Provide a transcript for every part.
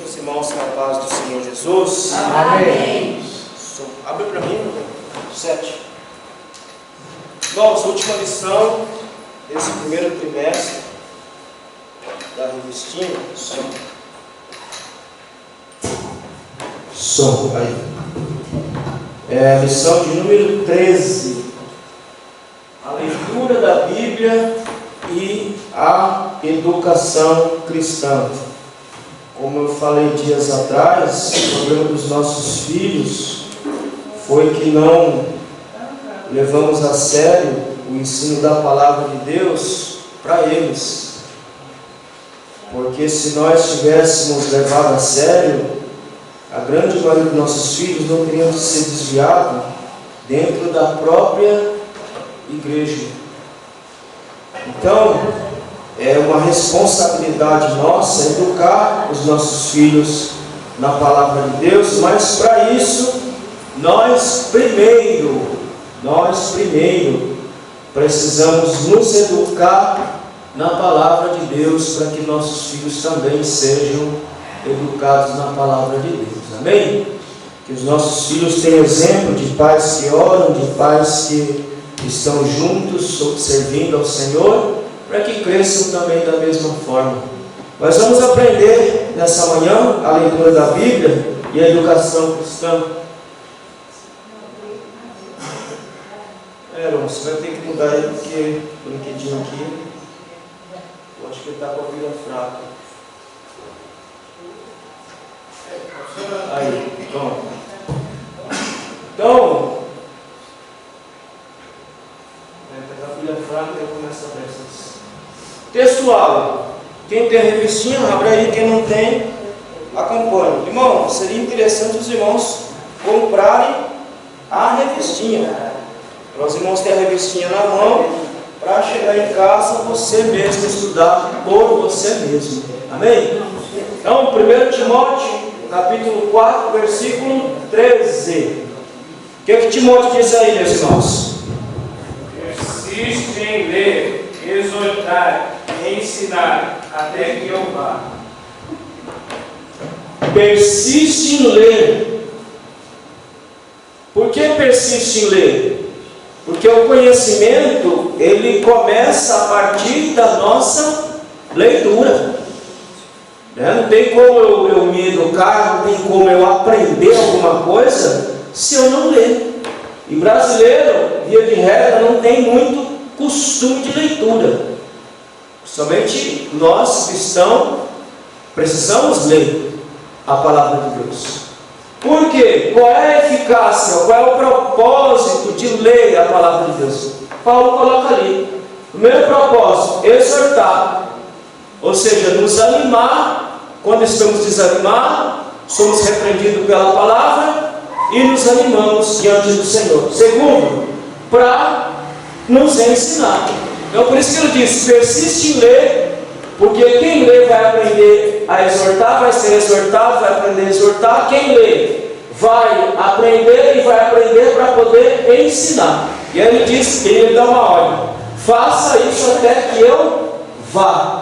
Os irmãos na paz do Senhor Jesus. Amém. Abre para mim, 7. Irmãos, última lição desse primeiro trimestre da revistinha. Som aí. É a lição de número 13. A leitura da Bíblia e a educação cristã. Como eu falei dias atrás, o problema dos nossos filhos foi que não levamos a sério o ensino da palavra de Deus para eles. Porque se nós tivéssemos levado a sério, a grande maioria dos nossos filhos não teriam de ser desviados dentro da própria igreja. Então, é uma responsabilidade nossa educar os nossos filhos na palavra de Deus, mas para isso, nós primeiro precisamos nos educar na palavra de Deus, para que nossos filhos também sejam educados na palavra de Deus. Amém? Que os nossos filhos tenham exemplo de pais que oram, de pais que estão juntos, servindo ao Senhor, para que cresçam também da mesma forma. Nós vamos aprender nessa manhã a leitura da Bíblia e a educação cristã. Você vai ter que mudar ele, porque o brinquedinho aqui, eu acho que ele está com a pilha fraca. Aí, pronto. Então, pegar a pilha fraca e eu começo a dessas. Textual. Quem tem a revistinha, abre aí. Quem não tem, acompanha. Irmão, seria interessante os irmãos comprarem a revistinha. Para os irmãos terem a revistinha na mão, para chegar em casa, você mesmo estudar por você mesmo. Amém? Então, 1 Timóteo, capítulo 4, versículo 13. O que Timóteo diz aí, meus irmãos? Persiste em ler, exortar e ensinar até que eu vá. Persiste em ler. Por que persiste em ler? Porque o conhecimento, ele começa a partir da nossa leitura. Não tem como eu me educar, não tem como eu aprender alguma coisa se eu não ler. E brasileiro, via de regra, não tem muito costume de leitura. Somente nós cristãos precisamos ler a palavra de Deus. Por quê? Qual é a eficácia, qual é o propósito de ler a palavra de Deus? Paulo coloca ali. O primeiro propósito, exortar. Ou seja, nos animar. Quando estamos desanimados, somos repreendidos pela palavra e nos animamos diante do Senhor. Segundo, para nos ensinar. Então por isso que ele diz, persiste em ler, porque quem lê vai aprender a exortar, vai ser exortado, vai aprender a exortar. Quem lê vai aprender e vai aprender para poder ensinar. E aí ele diz, ele dá uma ordem, faça isso até que eu vá.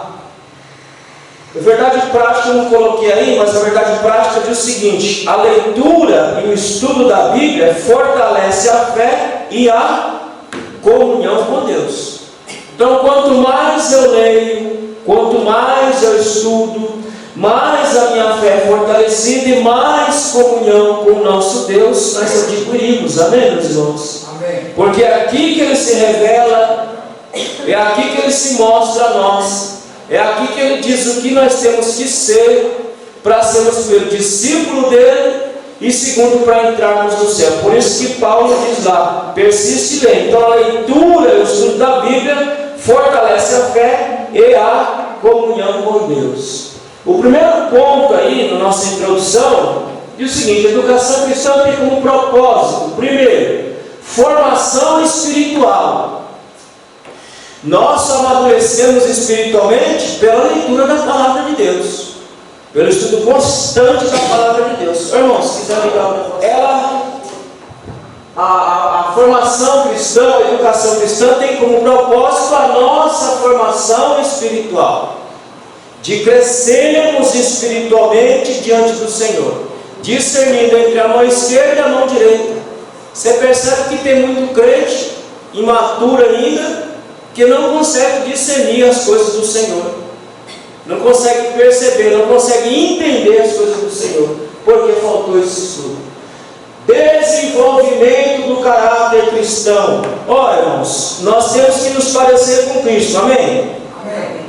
A verdade prática eu não coloquei aí, mas a verdade prática diz o seguinte: a leitura e o estudo da Bíblia fortalece a fé e a comunhão com Deus. Então, quanto mais eu leio, quanto mais eu estudo, mais a minha fé é fortalecida e mais comunhão com o nosso Deus nós adquirimos. Amém, meus irmãos? Amém. Porque é aqui que Ele se revela, é aqui que Ele se mostra a nós, é aqui que Ele diz o que nós temos que ser para sermos, primeiro, discípulo dEle e segundo, para entrarmos no céu. Por isso que Paulo diz lá, persiste em ler. Então a leitura e o estudo da Bíblia fortalece a fé e a comunhão com Deus. O primeiro ponto aí na nossa introdução diz o seguinte: a educação cristã tem como propósito, primeiro, formação espiritual. Nós só amadurecemos espiritualmente pela leitura da palavra de Deus, pelo estudo constante da palavra de Deus. Irmãos, se quiser ligar, a formação cristã, a educação cristã tem como propósito a nossa formação espiritual. de crescermos espiritualmente diante do Senhor, discernindo entre a mão esquerda e a mão direita. Você percebe que tem muito crente imaturo ainda, que não consegue discernir as coisas do Senhor, não consegue perceber, não consegue entender as coisas do Senhor, porque faltou esse estudo. Desenvolvimento do caráter cristão. Ora, irmãos, nós temos que nos parecer com Cristo, amém? Amém.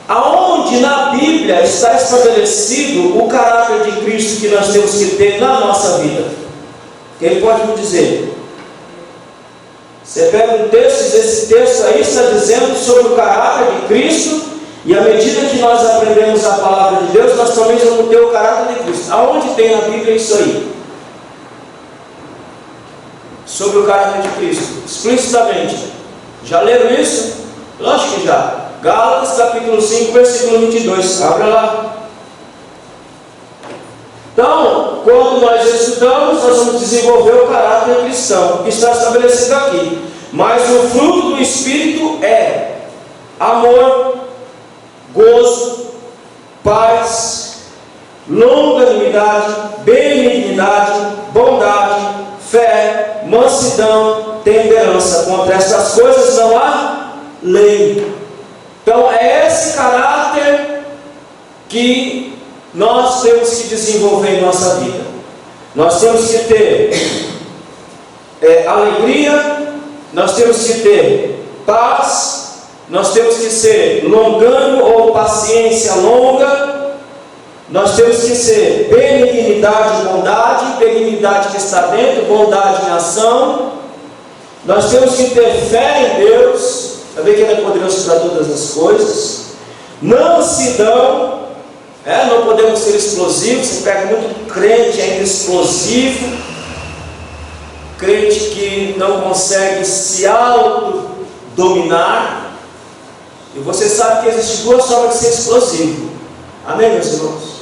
Aonde na Bíblia está estabelecido o caráter de Cristo que nós temos que ter na nossa vida? Quem pode me dizer? Você pega um texto, esse texto aí está dizendo sobre o caráter de Cristo, e à medida que nós aprendemos a palavra de Deus, nós também vamos ter o caráter de Cristo. Aonde tem na Bíblia isso aí? Sobre o caráter de Cristo, explicitamente. Já leram isso? Lógico que já. Gálatas capítulo 5, versículo 22. Abra lá. Então, quando nós estudamos, nós vamos desenvolver o caráter cristão, que está estabelecido aqui. Mas o fruto do Espírito é amor, gozo, paz, longanimidade, benignidade, bondade, fé, mansidão, temperança. Contra estas coisas não há lei. Então é esse caráter que nós temos que desenvolver em nossa vida. Nós temos que ter alegria, nós temos que ter paz, nós temos que ser longânimo ou paciência longa, nós temos que ser benignidade e bondade, benignidade que está dentro, bondade em ação. Nós temos que ter fé em Deus, saber que Ele é poderoso para todas as coisas. Mansidão, não podemos ser explosivos. Você pega muito crente ainda explosivo, crente que não consegue se autodominar. E você sabe que existem duas formas de ser explosivo. Amém, meus irmãos?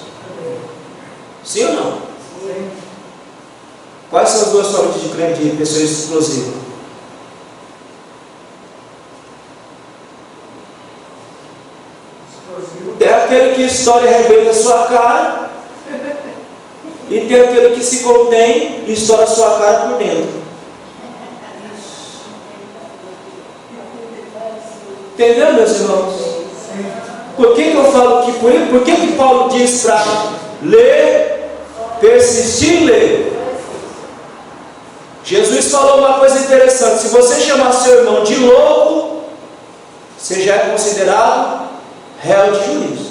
Sim ou não? Sim. Quais são as duas formas de crente, de pessoa explosiva? É aquele que estoura e arrebenta a sua cara, e tem aquele que se contém e estoura a sua cara por dentro. Entendeu, meus irmãos? Por que eu falo que por que Paulo diz para ler, persistir em ler? Jesus falou uma coisa interessante: se você chamar seu irmão de louco, você já é considerado réu de juízo.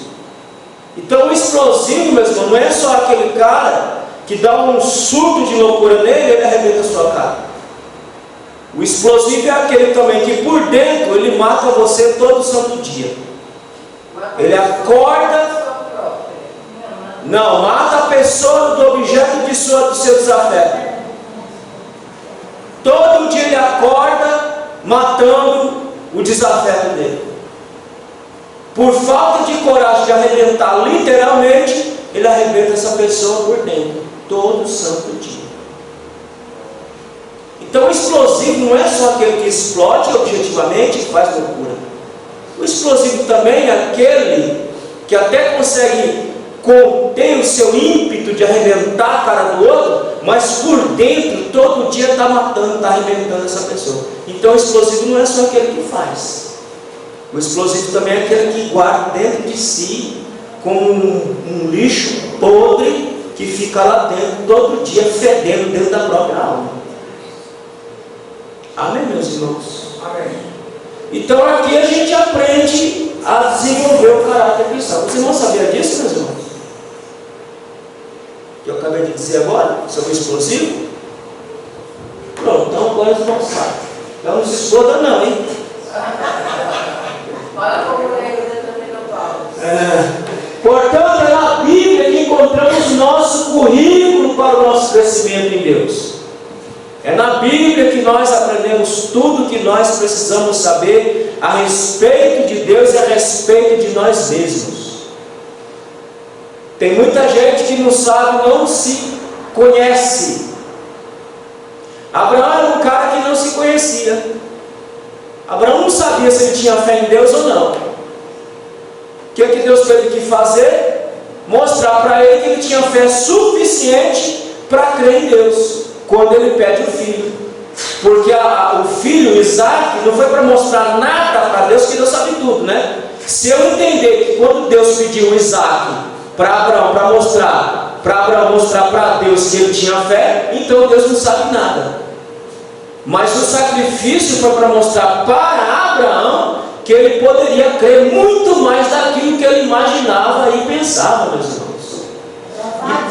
Então o explosivo, meu irmão, não é só aquele cara que dá um surto de loucura nele e ele arrebenta a sua cara. O explosivo é aquele também que por dentro ele mata você todo santo dia. Ele acorda, não, mata a pessoa do objeto do seu desafeto. Todo dia ele acorda matando o desafeto dele. Por falta de coragem de arrebentar literalmente, ele arrebenta essa pessoa por dentro, todo santo dia. Então o explosivo não é só aquele que explode objetivamente e faz loucura. O explosivo também é aquele que até consegue conter o seu ímpeto de arrebentar a cara do outro, mas por dentro todo dia está matando, está arrebentando essa pessoa. Então o explosivo não é só aquele que faz. O explosivo também é aquele que guarda dentro de si como um lixo podre que fica lá dentro todo dia fedendo dentro da própria alma. Amém, meus irmãos? Amém. Então aqui a gente aprende a desenvolver o caráter cristão. Vocês não sabiam disso, meus irmãos? Que eu acabei de dizer agora sobre o explosivo? Pronto, então agora eles não sabem. Então não se exploda não, hein? Olha como o negro também não fala. Portanto, é na Bíblia que encontramos nosso currículo para o nosso crescimento em Deus. É na Bíblia que nós aprendemos tudo que nós precisamos saber a respeito de Deus e a respeito de nós mesmos. Tem muita gente que não sabe, não se conhece. Abraão era um cara que não se conhecia. Abraão não sabia se ele tinha fé em Deus ou não. O que Deus teve que fazer? Mostrar para ele que ele tinha fé suficiente para crer em Deus, quando ele pede o filho. Porque o filho, Isaac, não foi para mostrar nada para Deus, que Deus sabe tudo, né? Se eu entender que quando Deus pediu Isaac para Abraão, para Abraão mostrar para Deus que ele tinha fé, então Deus não sabe nada. Mas o sacrifício foi para mostrar para Abraão que ele poderia crer muito mais daquilo que ele imaginava e pensava, meus irmãos.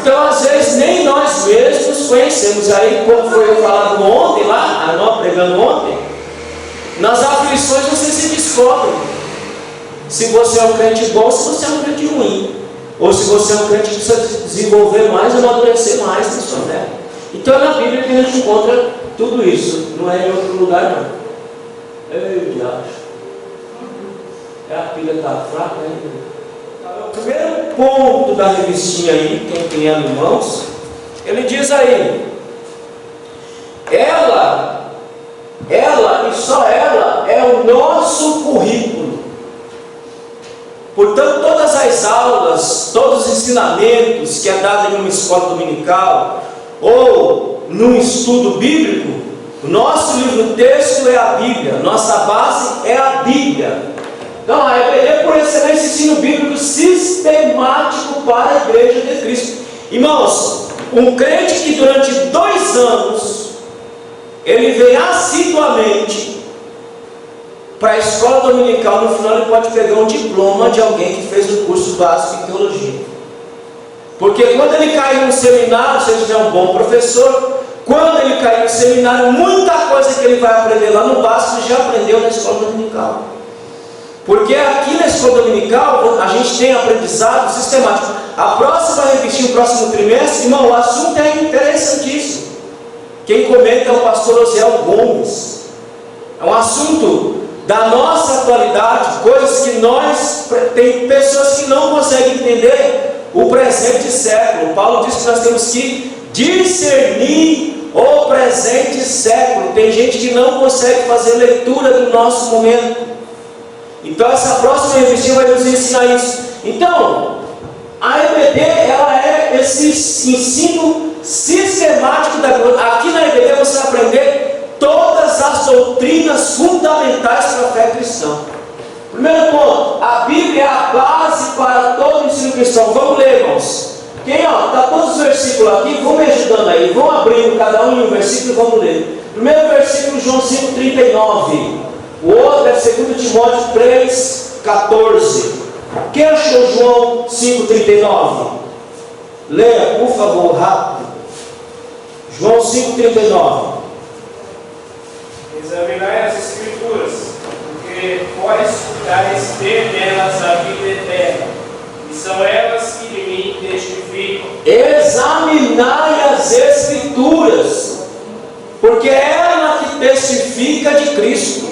Então, às vezes, nem nós mesmos conhecemos. Aí, como foi falado ontem lá, nós pregando ontem, nas aflições você se descobre se você é um crente bom ou se você é um crente ruim, ou se você é um crente que precisa desenvolver mais, amadurecer mais na sua fé. Então, é na Bíblia que a gente encontra tudo isso, não é em outro lugar, não. Ei, diacho. A pilha está fraca ainda. O primeiro ponto da revistinha aí, quem tem ela em mãos, ele diz aí: ela e só ela é o nosso currículo. Portanto, todas as aulas, todos os ensinamentos que é dado em uma escola dominical ou num estudo bíblico, o nosso livro-texto é a Bíblia, nossa base é a Bíblia. Então, a EBD, por excelência, ensino bíblico sistemático para a Igreja de Cristo. Irmãos, um crente que durante 2 anos ele vem assiduamente para a escola dominical, no final ele pode pegar um diploma de alguém que fez um curso básico em teologia. Porque quando ele cair no seminário, se ele tiver um bom professor, quando ele cair no seminário, muita coisa que ele vai aprender lá no básico ele já aprendeu na escola dominical. Porque aqui na escola dominical a gente tem aprendizado sistemático. A próxima revistinha, o próximo trimestre, irmão, o assunto é interessantíssimo. Quem comenta é o pastor Osiel Gomes. É um assunto da nossa atualidade, coisas que tem pessoas que não conseguem entender o presente século. Paulo diz que nós temos que discernir o presente século. Tem gente que não consegue fazer leitura do nosso momento. Então essa próxima revistinha vai nos ensinar isso. Então, a EBD, ela é esse ensino sistemático da glória. Aqui na EBD você vai aprender todas as doutrinas fundamentais para a fé cristã. Primeiro ponto, a Bíblia é a base para todo o ensino cristão. Vamos ler, irmãos. Quem, está todos os versículos aqui, vão me ajudando aí. Vão abrindo cada um em um versículo e vamos ler. Primeiro versículo, João 5,39. O outro é 2 Timóteo 3,14. Quem achou João 5,39? Leia, por favor, rápido. João 5,39. Examinai as Escrituras, porque vós escutais ter nelas a vida eterna, e são elas que de mim testificam. Examinai as Escrituras, porque é ela que testifica de Cristo.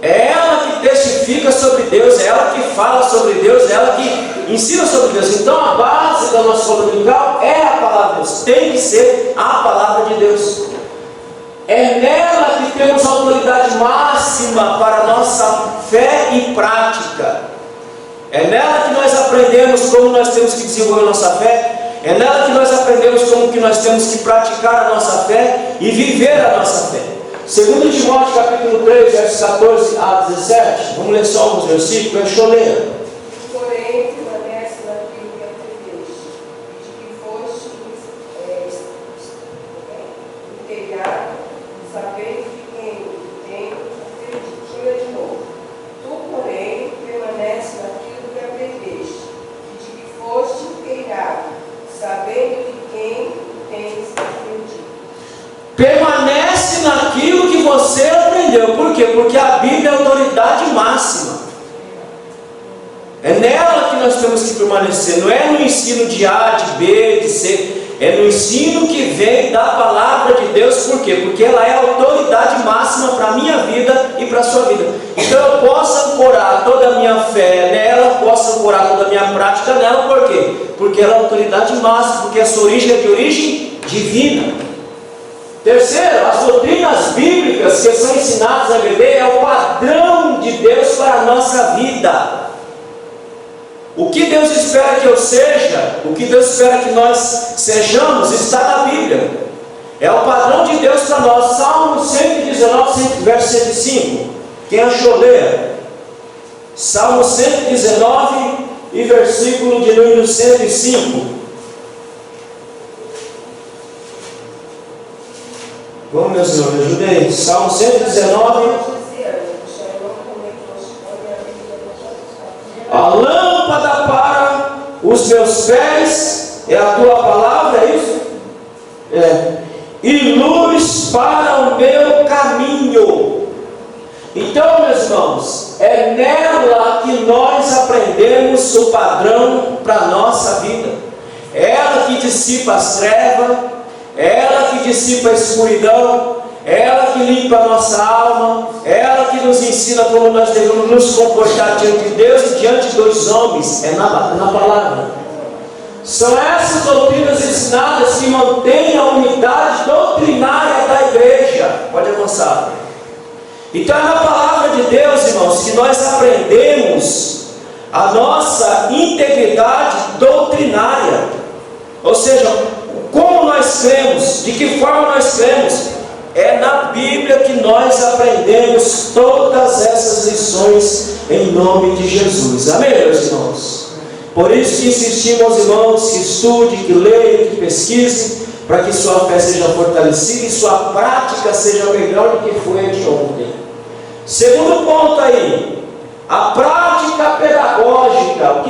É ela que testifica sobre Deus, é ela que fala sobre Deus, é ela que ensina sobre Deus. Então a base da nossa escola dominical é a palavra de Deus, tem que ser a palavra de Deus. É nela que temos autoridade máxima para a nossa fé e prática. É nela que nós aprendemos como nós temos que desenvolver a nossa fé. É nela que nós aprendemos como que nós temos que praticar a nossa fé e viver a nossa fé. 2 Timóteo capítulo 3, versos 14 a 17. Vamos ler só alguns versículos, deixa eu ler. Porém, permanece naquilo que aprendeste, de que foste inteirado, sabendo de quem tem acredito de novo. Tu, porém, permanece naquilo que aprendeste, de que foste inteirado, sabendo de quem tens aprendido. Permanece naquilo que você aprendeu. Por quê? Porque a Bíblia é a autoridade máxima. É nela que nós temos que permanecer. Não é no ensino de A, de B, de C. É no ensino que vem da palavra de Deus. Por quê? Porque ela é a autoridade máxima para a minha vida e para a sua vida. Então eu posso ancorar toda a minha fé nela, posso ancorar toda a minha prática nela. Por quê? Porque ela é a autoridade máxima, porque essa origem é de origem divina. Terceiro, as doutrinas bíblicas que são ensinadas na EBD é o padrão de Deus para a nossa vida. O que Deus espera que eu seja, o que Deus espera que nós sejamos, está na Bíblia. É o padrão de Deus para nós. Salmo 119, verso 105. Quem achou, leia. Salmo 119 e versículo de número 105. Vamos, meu Senhor, me ajude aí. Salmo 119. A lâmpada para os meus pés é a tua palavra, é isso? É. E luz para o meu caminho. Então, meus irmãos, é nela que nós aprendemos o padrão para a nossa vida. É ela que dissipa as trevas, é ela que dissipa a escuridão, é ela que limpa a nossa alma, é ela que nos ensina como nós devemos nos comportar diante de Deus e diante dos homens. É na palavra. São essas doutrinas ensinadas que mantêm a unidade doutrinária da igreja. Pode avançar. Então é na palavra de Deus, irmãos, que nós aprendemos a nossa integridade doutrinária. Ou seja, como nós cremos, de que forma nós cremos. É na Bíblia que nós aprendemos todas essas lições em nome de Jesus. Amém, meus irmãos? Por isso que insistimos, irmãos, que estude, que leia, que pesquise, para que sua fé seja fortalecida e sua prática seja melhor do que foi a de ontem. Segundo ponto aí, a prática pedagógica.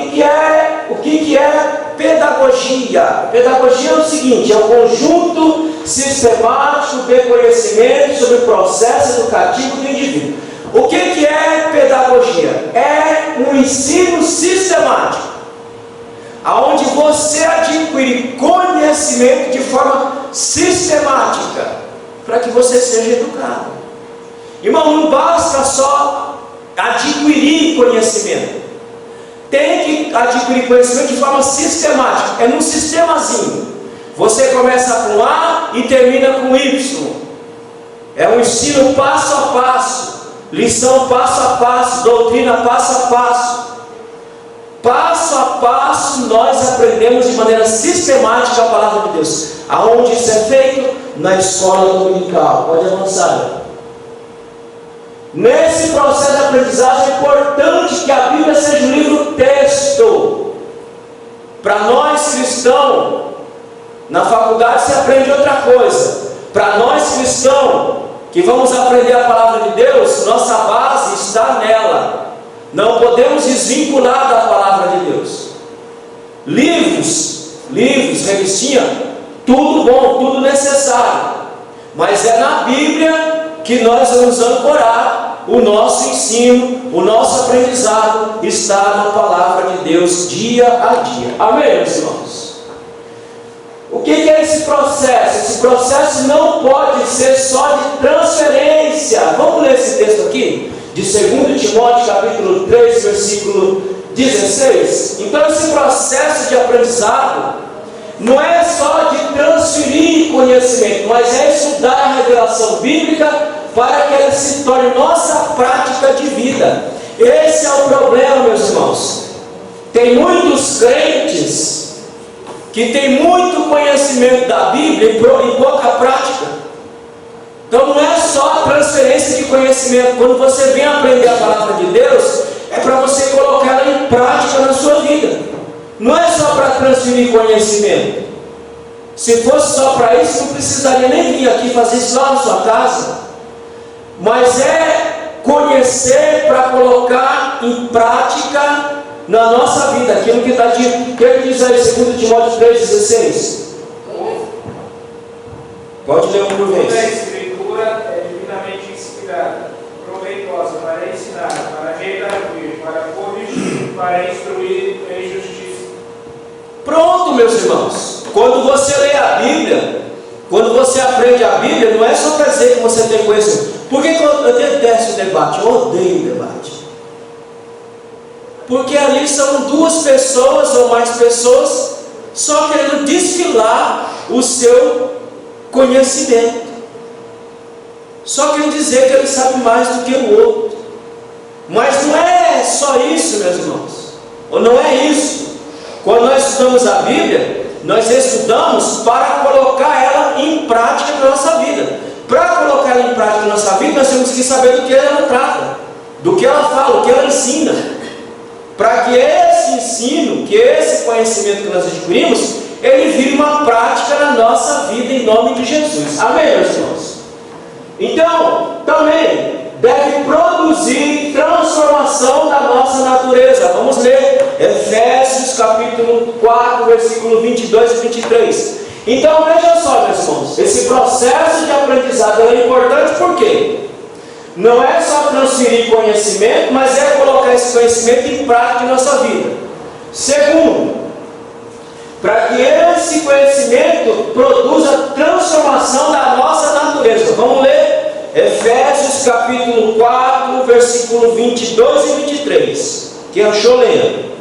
O que é pedagogia? Pedagogia é o seguinte: é o conjunto sistemático de conhecimento sobre o processo educativo do indivíduo. O que é pedagogia? É um ensino sistemático, aonde você adquire conhecimento de forma sistemática, para que você seja educado. Irmão, não basta só adquirir conhecimento. Tem que adquirir conhecimento de forma sistemática. É num sistemazinho. Você começa com A e termina com Y. É um ensino passo a passo, lição passo a passo, doutrina passo a passo. Passo a passo nós aprendemos de maneira sistemática a palavra de Deus. Aonde isso é feito? Na escola dominical. Pode avançar. Nesse processo de aprendizagem é importante que a Bíblia seja um livro texto. Para nós cristãos, na faculdade se aprende outra coisa. Para nós cristãos, que vamos aprender a palavra de Deus, nossa base está nela. Não podemos desvincular da palavra de Deus. Livros, revistinha, tudo bom, tudo necessário. Mas é na Bíblia que nós vamos ancorar o nosso ensino, o nosso aprendizado está na palavra de Deus dia a dia. Amém, meus irmãos? O que é esse processo? Esse processo não pode ser só de transferência. Vamos ler esse texto aqui? De 2 Timóteo capítulo 3, versículo 16. Então esse processo de aprendizado não é só de transferir conhecimento, mas é estudar a revelação bíblica para que ela se torne nossa prática de vida. Esse é o problema, meus irmãos. Tem muitos crentes que têm muito conhecimento da Bíblia e pouca prática. Então não é só a transferência de conhecimento. Quando você vem aprender a palavra de Deus, é para você colocar ela em prática na sua vida. Não é só para transferir conhecimento. Se fosse só para isso, não precisaria nem vir aqui fazer isso lá na sua casa. Mas é conhecer para colocar em prática na nossa vida aquilo que está dito. O que ele diz aí, 2 Timóteo 3,16? Pode ler um por vez. Toda a Escritura é divinamente inspirada, proveitosa para ensinar, para redarguir, para corrigir, para instruir em justiça. Pronto, meus irmãos. Quando você lê a Bíblia, quando você aprende a Bíblia, não é só para dizer que você tem conhecimento. Por que eu detesto o debate? Eu odeio o debate. Porque ali são duas pessoas ou mais pessoas só querendo desfilar o seu conhecimento. Só querendo dizer que ele sabe mais do que o outro. Mas não é só isso, meus irmãos. Ou não é isso? Quando nós estudamos a Bíblia, nós estudamos para colocar ela em prática na nossa vida. Para colocar ela em prática na nossa vida, nós temos que saber do que ela trata, do que ela fala, o que ela ensina. Para que esse ensino, que esse conhecimento que nós adquirimos, ele vire uma prática na nossa vida em nome de Jesus. Amém, meus irmãos? Então, também deve produzir transformação da nossa natureza. Vamos ler Efésios capítulo 4, versículo 22 e 23. Então, veja só, meus irmãos, esse processo de aprendizado é importante por quê? Não é só transferir conhecimento, mas é colocar esse conhecimento em prática em nossa vida. Segundo, para que esse conhecimento produza transformação da nossa natureza. Vamos ler Efésios capítulo 4, versículo 22 e 23. Quem achou, leia.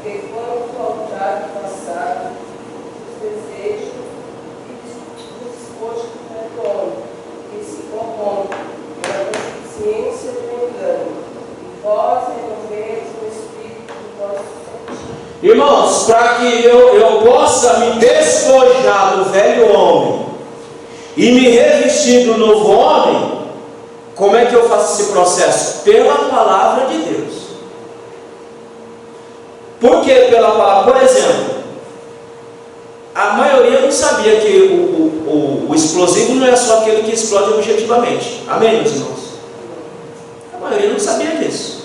E quando faltar do passado, os desejos e o despojo do homem, que se corrompe pela consciência do engano, e vós renoveis o espírito do vosso sentir. Irmãos, para que eu possa me despojar do velho homem e me revestir do novo homem, como é que eu faço esse processo? Pela palavra de Deus. Por que pela palavra? Por exemplo, a maioria não sabia que o explosivo não é só aquele que explode objetivamente. Amém, meus irmãos? A maioria não sabia disso.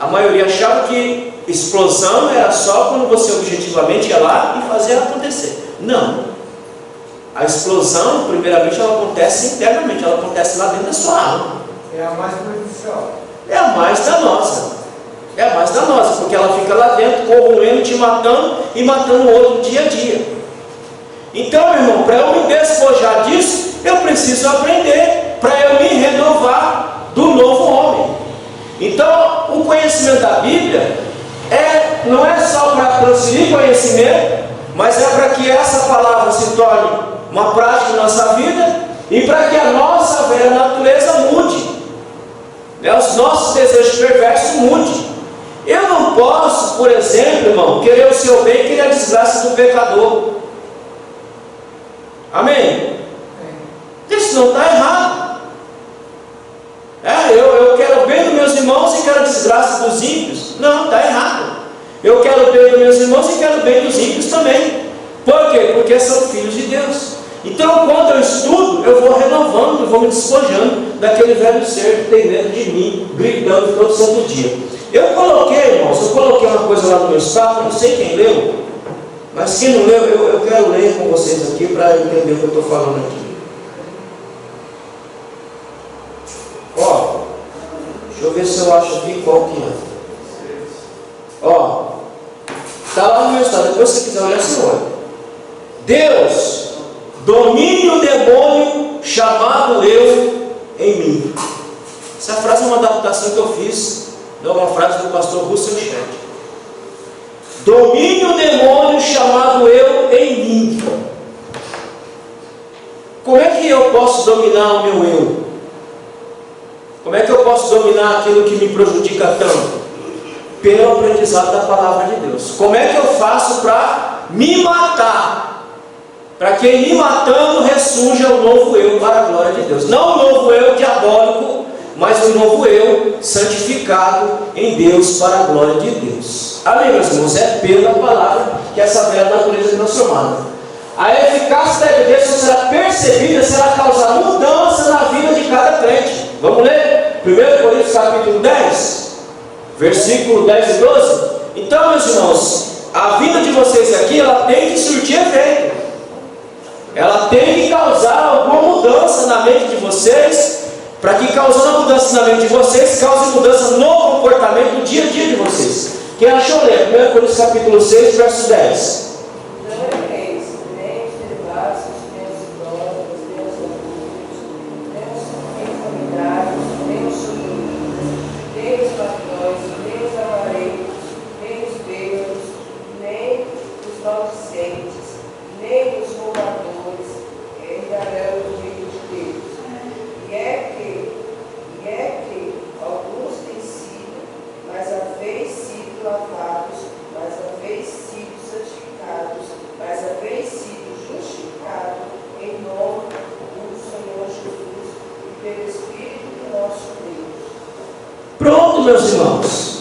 A maioria achava que explosão era só quando você objetivamente ia lá e fazia acontecer. Não. A explosão, primeiramente, ela acontece internamente, ela acontece lá dentro da sua alma. É a mais prejudicial. É a mais danosa. É a mais danosa, porque ela fica lá dentro, corroendo, te matando e matando o outro dia a dia. Então, meu irmão, para eu me despojar disso, eu preciso aprender, para eu me renovar do novo homem. Então, o conhecimento da Bíblia não é só para transferir conhecimento, mas é para que essa palavra se torne uma prática em nossa vida e para que a nossa velha natureza mude, os nossos desejos perversos mudem. Eu não posso, por exemplo, irmão, querer o seu bem e querer a desgraça do pecador. Amém? Isso não está errado. Eu quero o bem dos meus irmãos e quero a desgraça dos ímpios. Não, está errado. Eu quero o bem dos meus irmãos e quero o bem dos ímpios também. Por quê? Porque são filhos de Deus. Então, quando eu estudo, eu vou renovando, eu vou me despojando daquele velho ser que tem dentro de mim, gritando todo santo dia. Eu coloquei, irmãos, uma coisa lá no meu status, não sei quem leu, mas quem não leu, eu quero ler com vocês aqui para entender o que eu estou falando aqui. Ó, deixa eu ver se eu acho aqui qual que é. Ó, está lá no meu estado, depois se você quiser olhar, você olha. Deus domine o demônio chamado eu em mim. Essa frase é uma adaptação que eu fiz de uma frase do pastor Russell Shedd. Domine o demônio chamado eu em mim. Como é que eu posso dominar o meu eu? Como é que eu posso dominar aquilo que me prejudica tanto? Pelo aprendizado da palavra de Deus. Como é que eu faço para me matar? Para que me matando ressurja o novo eu para a glória de Deus. Não o novo eu diabólico, mas o novo eu santificado em Deus para a glória de Deus. Amém, meus irmãos? É pela palavra que essa velha natureza é transformada. A eficácia da evidência será percebida, será causar mudança na vida de cada crente. Vamos ler? 1 Coríntios capítulo 10, versículo 10 e 12. Então, meus irmãos, a vida de vocês aqui, ela tem que surtir efeito. Ela tem que causar alguma mudança na mente de vocês, para que causando a mudança na mente de vocês, cause mudança no comportamento do dia a dia de vocês. Quem achou ler? 1 Coríntios capítulo 6, verso 10. Nem os roubadores herdarão o reino de Deus. E é que alguns têm sido, mas haveis sido lavados meus irmãos.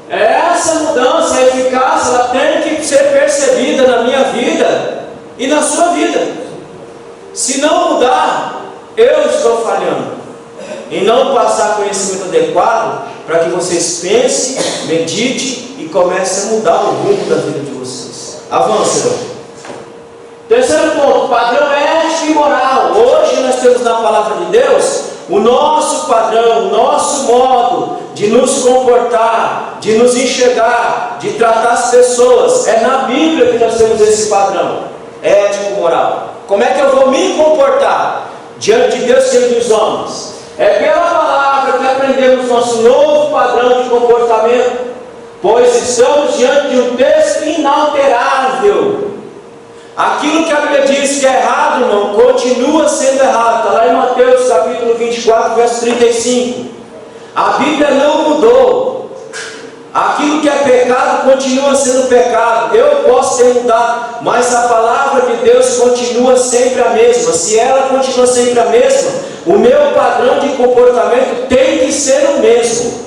Essa mudança eficaz, ela tem que ser percebida na minha vida e na sua vida. Se não mudar, eu estou falhando em não passar conhecimento adequado para que vocês pensem, meditem e comecem a mudar o rumo da vida de vocês. Avance, irmão. Terceiro ponto, padrão ético e moral. Hoje nós temos na palavra de Deus o nosso padrão, o nosso modo de nos comportar, de nos enxergar, de tratar as pessoas. É na Bíblia que nós temos esse padrão ético e moral. Como é que eu vou me comportar diante de Deus e dos homens? É pela palavra que aprendemos nosso novo padrão de comportamento, pois estamos diante de um texto inalterável. Aquilo que a Bíblia diz que é errado, irmão, continua sendo errado. Está lá em Mateus capítulo 24, verso 35. A Bíblia não mudou. Aquilo que é pecado continua sendo pecado. Eu posso ter mudado, mas a palavra de Deus continua sempre a mesma. Se ela continua sempre a mesma, o meu padrão de comportamento tem que ser o mesmo.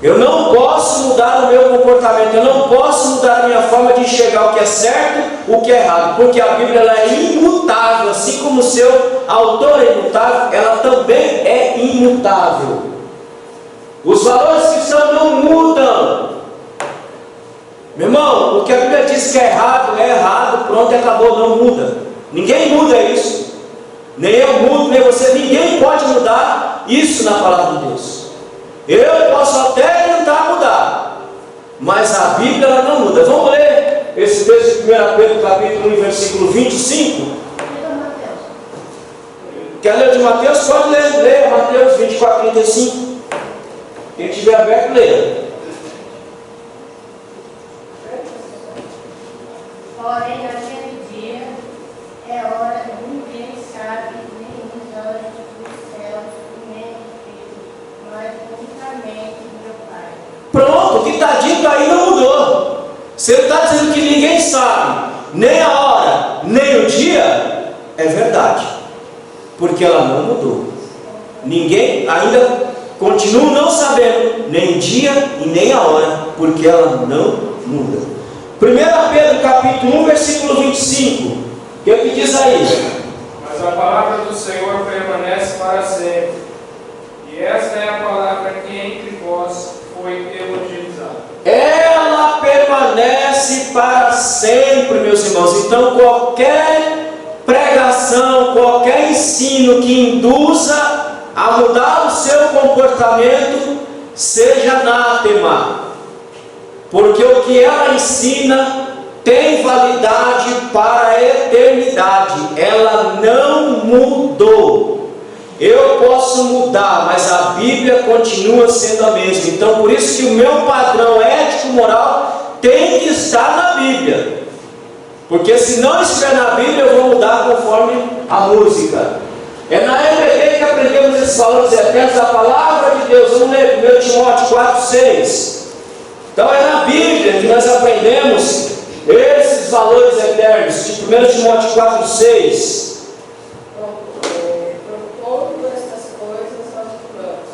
Eu não posso mudar o meu comportamento, eu não posso mudar a minha forma de enxergar o que é certo, o que é errado, porque a Bíblia ela é imutável, assim como o seu autor é imutável, ela também é imutável. Os valores cristãos não mudam. Meu irmão, o que a Bíblia diz que é errado, pronto e acabou, não muda. Ninguém muda isso. Nem eu mudo, nem você, ninguém pode mudar isso na palavra de Deus. Eu posso até tentar mudar, mas a Bíblia ela não muda. Vamos ler esse texto de 1 Pedro capítulo 1, versículo 25. Quer ler de Mateus? Pode ler, leia Mateus 24, 35. Quem tiver aberto, leia. Porém, naquele dia é hora que ninguém sabe, nem os anjos dos céus, nem o Filho, mas unicamente meu Pai. Pronto, o que está dito aí não mudou. Se ele está dizendo que ninguém sabe, nem a hora, nem o dia, é verdade, porque ela não mudou. Ninguém ainda continua não sabendo nem o dia e nem a hora, porque ela não muda. 1 Pedro capítulo 1, versículo 25. O que diz aí? Mas a palavra do Senhor permanece para sempre, e esta é a palavra que entre vós foi evangelizada. Ela permanece para sempre, meus irmãos. Então qualquer pregação, qualquer ensino que induza a mudar o seu comportamento, seja anátema, porque o que ela ensina tem validade para a eternidade. Ela não mudou. Eu posso mudar, mas a Bíblia continua sendo a mesma. Então por isso que o meu padrão ético-moral tem que estar na Bíblia, porque se não estiver na Bíblia eu vou mudar conforme a música. É na EBD que aprendemos esses valores eternos da palavra de Deus. Vamos ler 1 Timóteo 4, 6. Então é na Bíblia que nós aprendemos esses valores eternos, de 1 Timóteo 4, 6. Propondo estas coisas aos irmãos,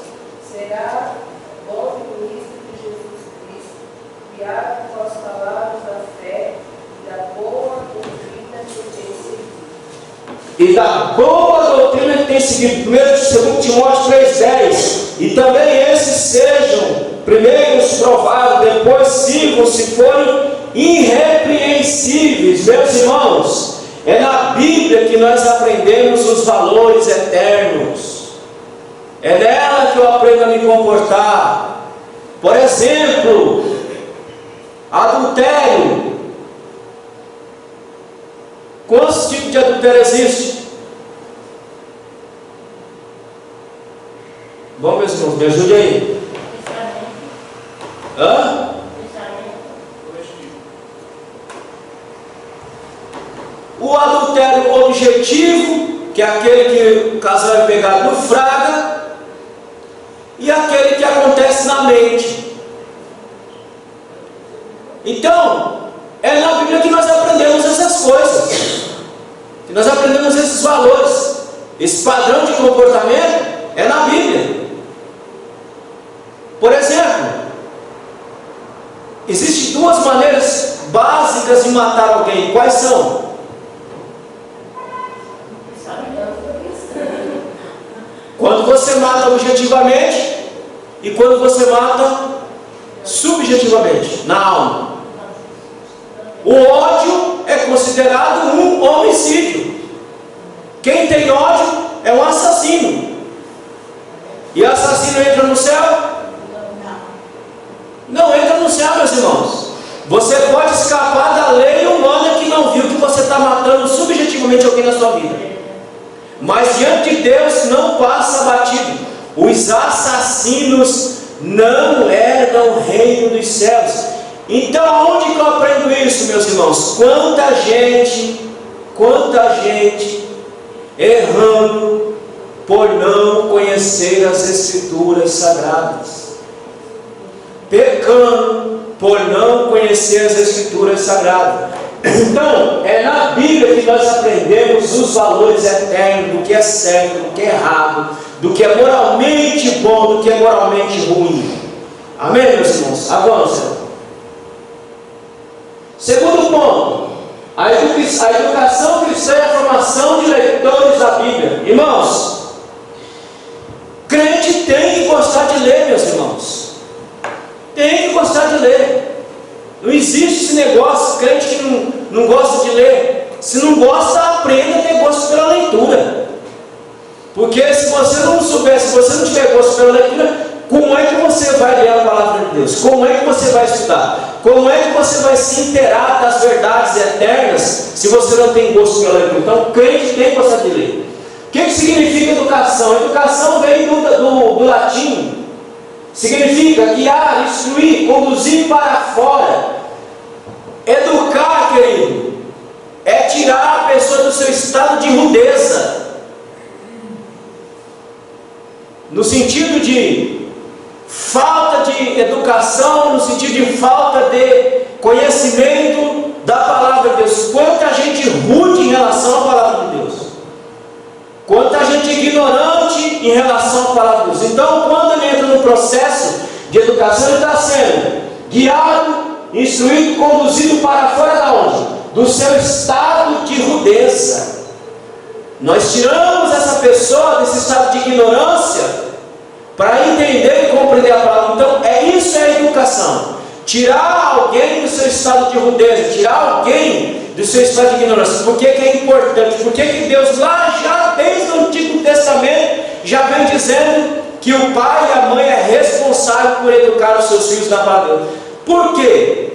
será bom ministro de Jesus Cristo, guiado com as palavras da fé e da boa doutrina que tem seguido. E da boa doutrina que tem seguido, 2 Timóteo 3,10. E também esses sejam primeiros provados, depois sirvam se forem irrepreensíveis. Meus irmãos, é na Bíblia que nós aprendemos os valores eternos. É nela que eu aprendo a me comportar. Por exemplo, adultério. Quantos tipos de adultério existem? Bom, meus irmãos, me ajude aí. Hã? O adultério objetivo, que é aquele que o casal é pegado no fraga, e aquele que acontece na mente. Então, é na Bíblia que nós aprendemos essas coisas, que nós aprendemos esses valores. Esse padrão de comportamento é na Bíblia. Por exemplo, existem duas maneiras básicas de matar alguém. Quais são? Quando você mata objetivamente e quando você mata subjetivamente, na alma. O ódio é considerado um homicídio. Quem tem ódio é um assassino. E assassino entra no céu? Não entra no céu, meus irmãos. Você pode escapar da lei humana que não viu que você está matando subjetivamente alguém na sua vida. Mas diante de Deus não passa batido. Os assassinos não herdam o reino dos céus. Então aonde que eu aprendo isso, meus irmãos? Quanta gente errando por não conhecer as Escrituras Sagradas, pecando por não conhecer as Escrituras Sagradas. Então, é na Bíblia que nós aprendemos os valores eternos, do que é certo, do que é errado, do que é moralmente bom, do que é moralmente ruim. Amém, meus irmãos? Avança. Segundo ponto, a educação cristã é a formação de leitores da Bíblia. Irmãos, crente tem que gostar de ler, meus irmãos. Tem que gostar de ler. Não existe esse negócio, crente que não gosta de ler. Se não gosta, aprenda a ter gosto pela leitura. Porque se você não souber, se você não tiver gosto pela leitura, como é que você vai ler a palavra de Deus? Como é que você vai estudar? Como é que você vai se inteirar das verdades eternas se você não tem gosto pela leitura? Então, crente tem que gostar de ler. O que significa educação? Educação vem do latim. Significa guiar, instruir, conduzir para fora. Educar, querido, é tirar a pessoa do seu estado de rudeza, no sentido de falta de educação, no sentido de falta de conhecimento da palavra de Deus. Quanta gente rude em relação à palavra de Deus, quanta gente ignorante em relação à palavra de Deus. Então, quando ele entra no processo de educação, ele está sendo guiado, instruído, conduzido para fora da onde? Do seu estado de rudeza. Nós tiramos essa pessoa desse estado de ignorância para entender e compreender a palavra. Então, isso é a educação. Tirar alguém do seu estado de rudeza, tirar alguém do seu estado de ignorância. Por que é importante? Porque que Deus lá já desde o Antigo Testamento já vem dizendo que o pai e a mãe é responsável por educar os seus filhos na palavra. Por quê?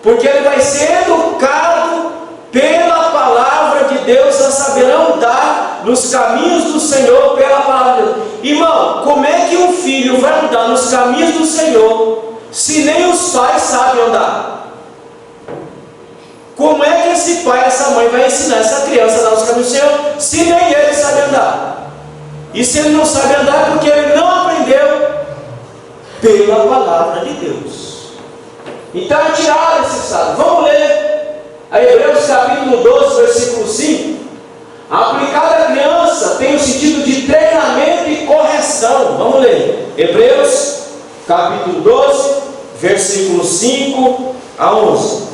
Porque ele vai ser educado pela palavra de Deus, a saber andar nos caminhos do Senhor pela palavra de Deus. Irmão, como é que um filho vai andar nos caminhos do Senhor se nem os pais sabem andar? Como é que esse pai, essa mãe vai ensinar essa criança a andar nos caminhos do Senhor se nem ele sabe andar? E se ele não sabe andar, porque ele não aprendeu pela palavra de Deus. Então é tirar esse estado. Vamos ler a Hebreus capítulo 12, versículo 5. Aplicada à criança tem o sentido de treinamento e correção. Vamos ler. Hebreus capítulo 12, versículo 5 a 11.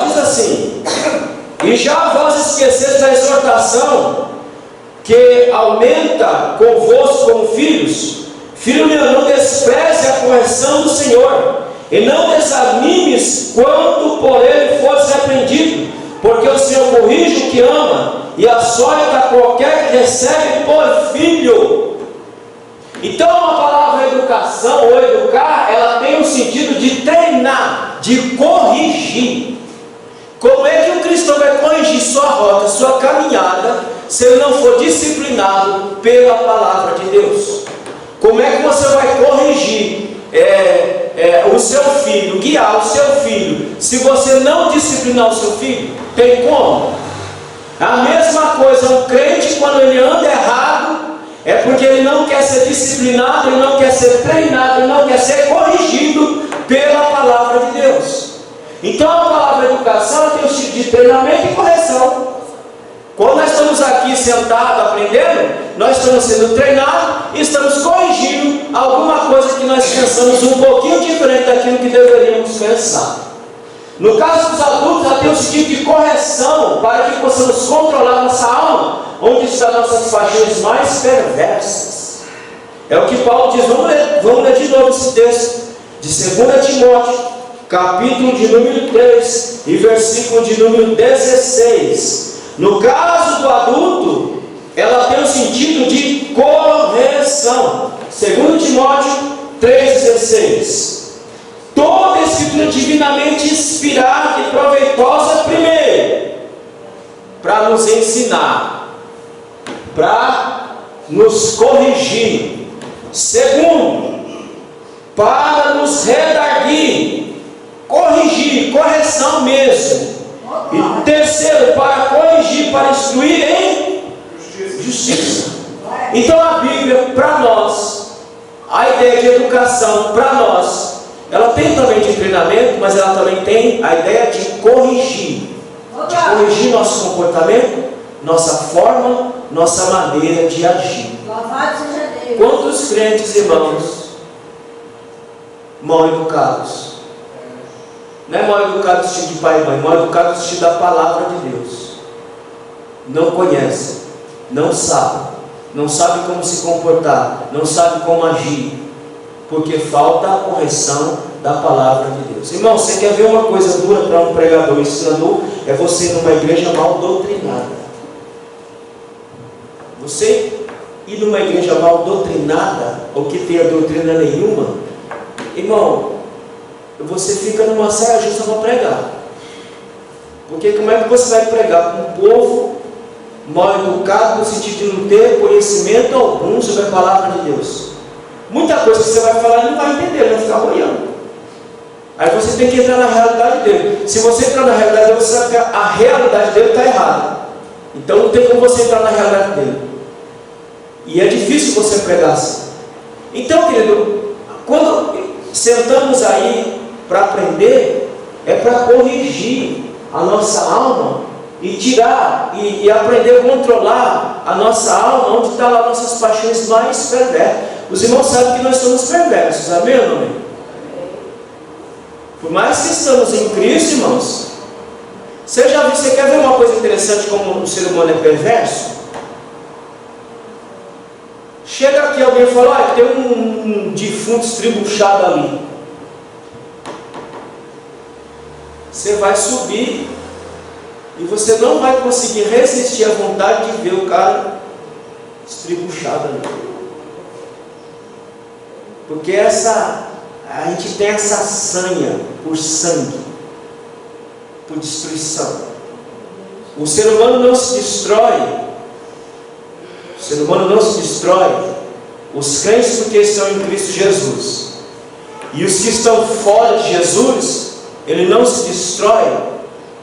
Diz assim: e já vós esqueceis da exortação que aumenta convosco como filhos. Filho meu, não despreze a correção do Senhor, e não desanimes quando por ele fores repreendido, porque o Senhor corrige o que ama, e açoita qualquer que recebe por filho. Então a palavra educação ou educar, ela tem o sentido de treinar, de corrigir. Como é que um cristão vai corrigir sua rota, sua caminhada, se ele não for disciplinado pela palavra de Deus? Como é que você vai corrigir o seu filho, guiar o seu filho, se você não disciplinar o seu filho? Tem como? A mesma coisa, um crente, quando ele anda errado, é porque ele não quer ser disciplinado, ele não quer ser treinado, ele não quer ser corrigido pela palavra de Deus. Então a palavra educação tem o tipo de treinamento e correção. Quando nós estamos aqui sentados aprendendo, nós estamos sendo treinados e estamos corrigindo alguma coisa que nós pensamos um pouquinho diferente daquilo que deveríamos pensar. No caso dos adultos, já tem um sentido de correção para que possamos controlar nossa alma, onde estão nossas paixões mais perversas. É o que Paulo diz. Vamos ler de novo esse texto de 2 Timóteo, capítulo de número 3 e versículo de número 16. No caso do adulto, ela tem um sentido de correção. 2 Timóteo 3,16. Toda escritura divinamente inspirada e proveitosa, primeiro, para nos ensinar, para nos corrigir. Segundo, para nos redarguir, corrigir, correção mesmo. E terceiro, para corrigir, para instruir em justiça. Então a Bíblia, para nós, a ideia de educação, para nós, ela tem também de treinamento, mas ela também tem a ideia de corrigir. De corrigir nosso comportamento, nossa forma, nossa maneira de agir. Louvado seja Deus. Quantos crentes, irmãos, mal educados? Não é mal educado no sentido de pai e mãe, mal educado no sentido da palavra de Deus. Não conhece, não sabe como se comportar, não sabe como agir, porque falta a correção da palavra de Deus. Irmão, você quer ver uma coisa dura para um pregador ensinador? É você numa igreja mal doutrinada. Você ir numa igreja mal doutrinada, ou que tenha doutrina nenhuma, irmão, você fica numa saia justa para pregar. Porque como é que você vai pregar com um povo mal educado, no sentido de não ter conhecimento algum sobre a palavra de Deus? Muita coisa que você vai falar ele não vai entender, vai ficar olhando. Aí você tem que entrar na realidade dele. Se você entrar na realidade dele, você sabe que a realidade dele está errada. Então não tem como você entrar na realidade dele. E é difícil você pregar assim. Então, querido, quando sentamos aí para aprender, é para corrigir a nossa alma e tirar e aprender a controlar a nossa alma, onde estão lá nossas paixões mais perversas. Os irmãos sabem que nós somos perversos, amém ou não amém? Por mais que estamos em Cristo, irmãos, você quer ver uma coisa interessante como o ser humano é perverso? Chega aqui alguém e fala, olha, tem um defunto estribuchado ali. Você vai subir e você não vai conseguir resistir à vontade de ver o cara estribuchado ali. Porque a gente tem essa sanha por sangue, por destruição. O ser humano não se destrói. O ser humano não se destrói. Os crentes porque estão em Cristo Jesus. E os que estão fora de Jesus, ele não se destrói,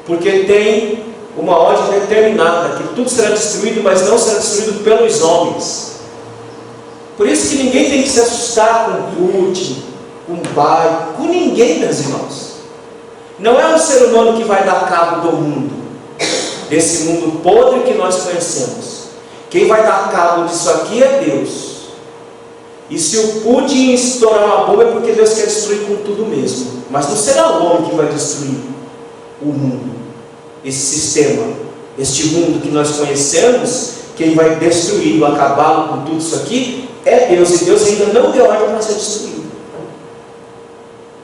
porque tem uma ordem determinada, que tudo será destruído, mas não será destruído pelos homens. Por isso que ninguém tem que se assustar com Putin, com Biden, com ninguém, meus irmãos. Não é o ser humano que vai dar cabo do mundo, desse mundo podre que nós conhecemos. Quem vai dar cabo disso aqui é Deus. E se o Putin estourar uma bomba é porque Deus quer destruir com tudo mesmo. Mas não será o homem que vai destruir o mundo, esse sistema, este mundo que nós conhecemos. Quem vai destruir, acabar com tudo isso aqui é Deus, e Deus ainda não deu ordem para ser destruído.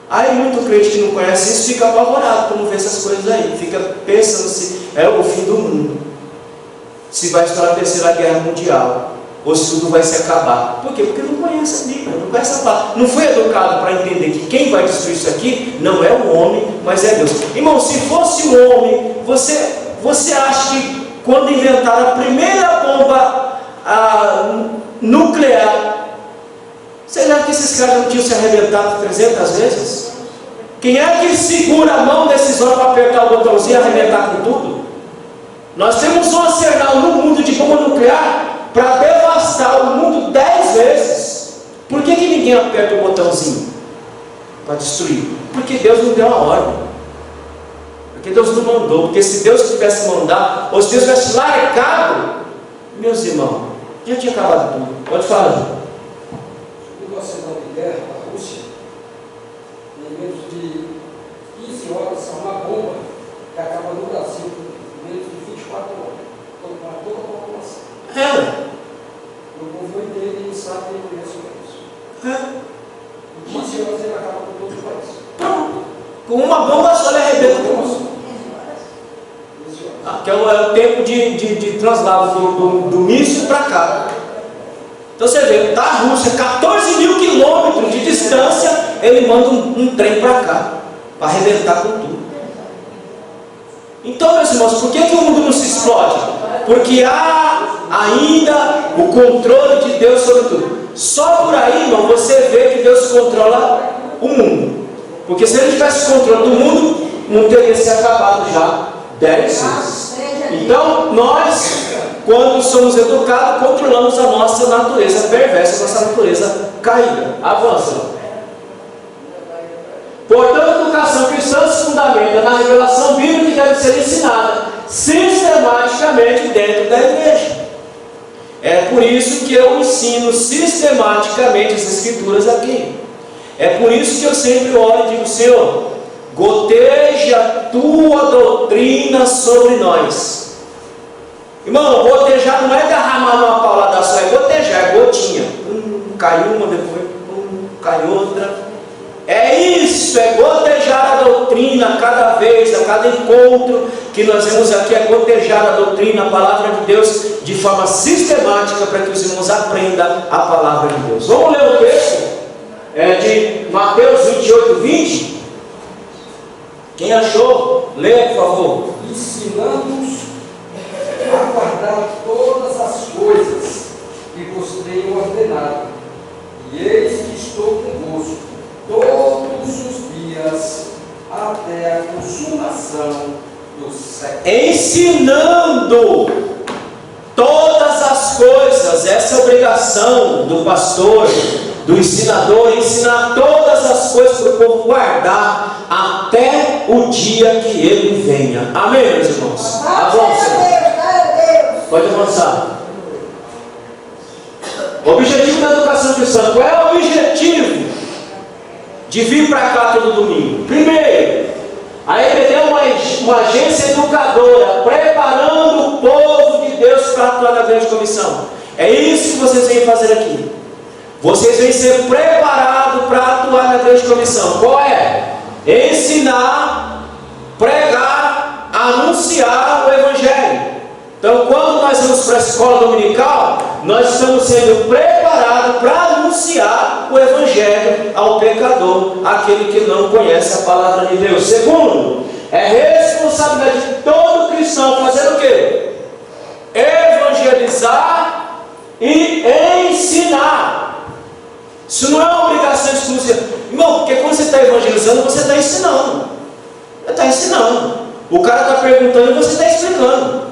Aí muito crente que não conhece isso fica apavorado quando vê essas coisas aí, fica pensando se é o fim do mundo, se vai estourar a terceira guerra mundial, ou se tudo vai se acabar. Por quê? Porque não conhece a Bíblia, não conhece a palavra, não foi educado para entender que quem vai destruir isso aqui não é o homem, mas é Deus. Irmão, se fosse o homem, você acha que quando inventaram a primeira bomba nuclear, será que esses caras não tinham se arrebentado 300 vezes? Quem é que segura a mão desses homens para apertar o botãozinho e arrebentar com tudo? Nós temos um arsenal no mundo de bomba nuclear para devastar o mundo 10 vezes. Por que ninguém aperta o botãozinho para destruir? Porque Deus não deu a ordem. Porque Deus não mandou. Porque se Deus tivesse mandado, ou se Deus tivesse largado, meus irmãos, já tinha acabado tudo. Pode falar. Quando a segunda guerra da Rússia, em menos de 15 horas, uma bomba que acaba no Brasil, em menos de 24 horas, para toda a população. O governo dele sabe que ele conhece isso. Em 15 horas ele acaba com todo o país. Pronto. Com uma bomba só ele arrebenta com isso. Que é o tempo de traslado do míssil para cá. Então você vê, da Rússia, 14 mil quilômetros de distância, ele manda um trem para cá, para arrebentar com tudo. Então, meus irmãos, por que o mundo não se explode? Porque há ainda o controle de Deus sobre tudo. Só por aí, irmão, você vê que Deus controla o mundo. Porque se ele tivesse controle do mundo, não teria se acabado já 10 vezes. Então, nós, quando somos educados, controlamos a nossa natureza perversa, a nossa natureza caída. Avança. Portanto, a educação cristã se fundamenta na revelação bíblica que deve ser ensinada sistematicamente dentro da igreja. É por isso que eu ensino sistematicamente as Escrituras aqui. É por isso que eu sempre oro e digo: Senhor, goteja a tua doutrina sobre nós. Irmão, gotejar não é derramar uma paulada só, é gotejar, é gotinha. Cai uma, depois cai outra. É isso, é gotejar a doutrina cada vez, a cada encontro que nós vemos aqui, é gotejar a doutrina, a palavra de Deus, de forma sistemática, para que os irmãos aprendam a palavra de Deus. Vamos ler o texto de Mateus 28, 20. Quem achou? Lê, por favor. Ensinando-os a guardar todas as coisas que vos tenho ordenado. E eis que estou convosco todos os dias até a consumação do século. Ensinando todas as coisas. Essa é a obrigação do pastor, do ensinador, ensinar todas as coisas para o povo guardar até o dia que ele venha. Amém, meus irmãos? Avança. Pode avançar. Objetivo da educação cristã. Qual é o objetivo de vir para cá todo domingo? Primeiro, a EBD é uma agência educadora, preparando o povo de Deus para atuar na grande comissão. É isso que vocês vêm fazer aqui. Vocês vêm ser preparados para atuar na grande comissão. Qual é? Ensinar, pregar, anunciar o Evangelho. Então, quando nós vamos para a escola dominical, nós estamos sendo preparados para anunciar o Evangelho ao pecador, aquele que não conhece a palavra de Deus. Segundo, é responsabilidade de todo cristão fazer o quê? Evangelizar e ensinar. Isso não é uma obrigação exclusiva. Irmão, porque quando você está evangelizando, você está ensinando. Você está ensinando. O cara está perguntando e você está explicando.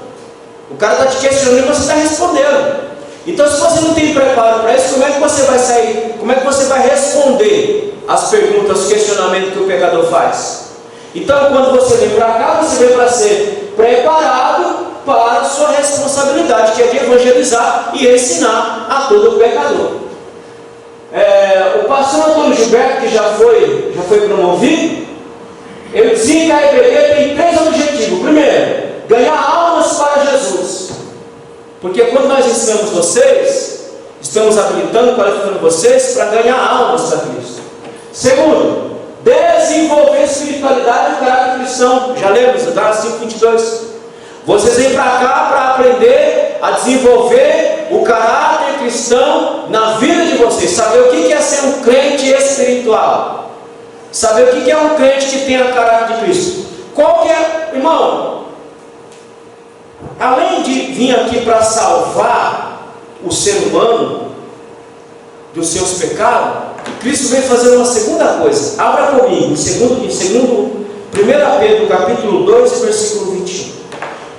O cara está te questionando e você está respondendo. Então, se você não tem preparo para isso, como é que você vai sair? Como é que você vai responder as perguntas, os questionamentos que o pecador faz? Então, quando você vem para cá, você vem para ser preparado para a sua responsabilidade, que é de evangelizar e ensinar a todo pecador. O pastor Antônio Gilberto, que já foi promovido, ele dizia que a EBD tem 3 objetivos. Primeiro, ganhar almas para Jesus. Porque quando nós ensinamos vocês, estamos habilitando, qualificando vocês para ganhar almas para Cristo. Segundo, desenvolver espiritualidade e o caráter cristão. Já lemos, Gálatas 5:22. Vocês vêm para cá para aprender a desenvolver o caráter cristão na vida de vocês. Saber o que é ser um crente espiritual. Saber o que é um crente que tem o caráter de Cristo. Qual que é, irmão? Além de vir aqui para salvar o ser humano dos seus pecados, Cristo veio fazer uma segunda coisa. Abra comigo, em 1 Pedro capítulo 2, versículo 21.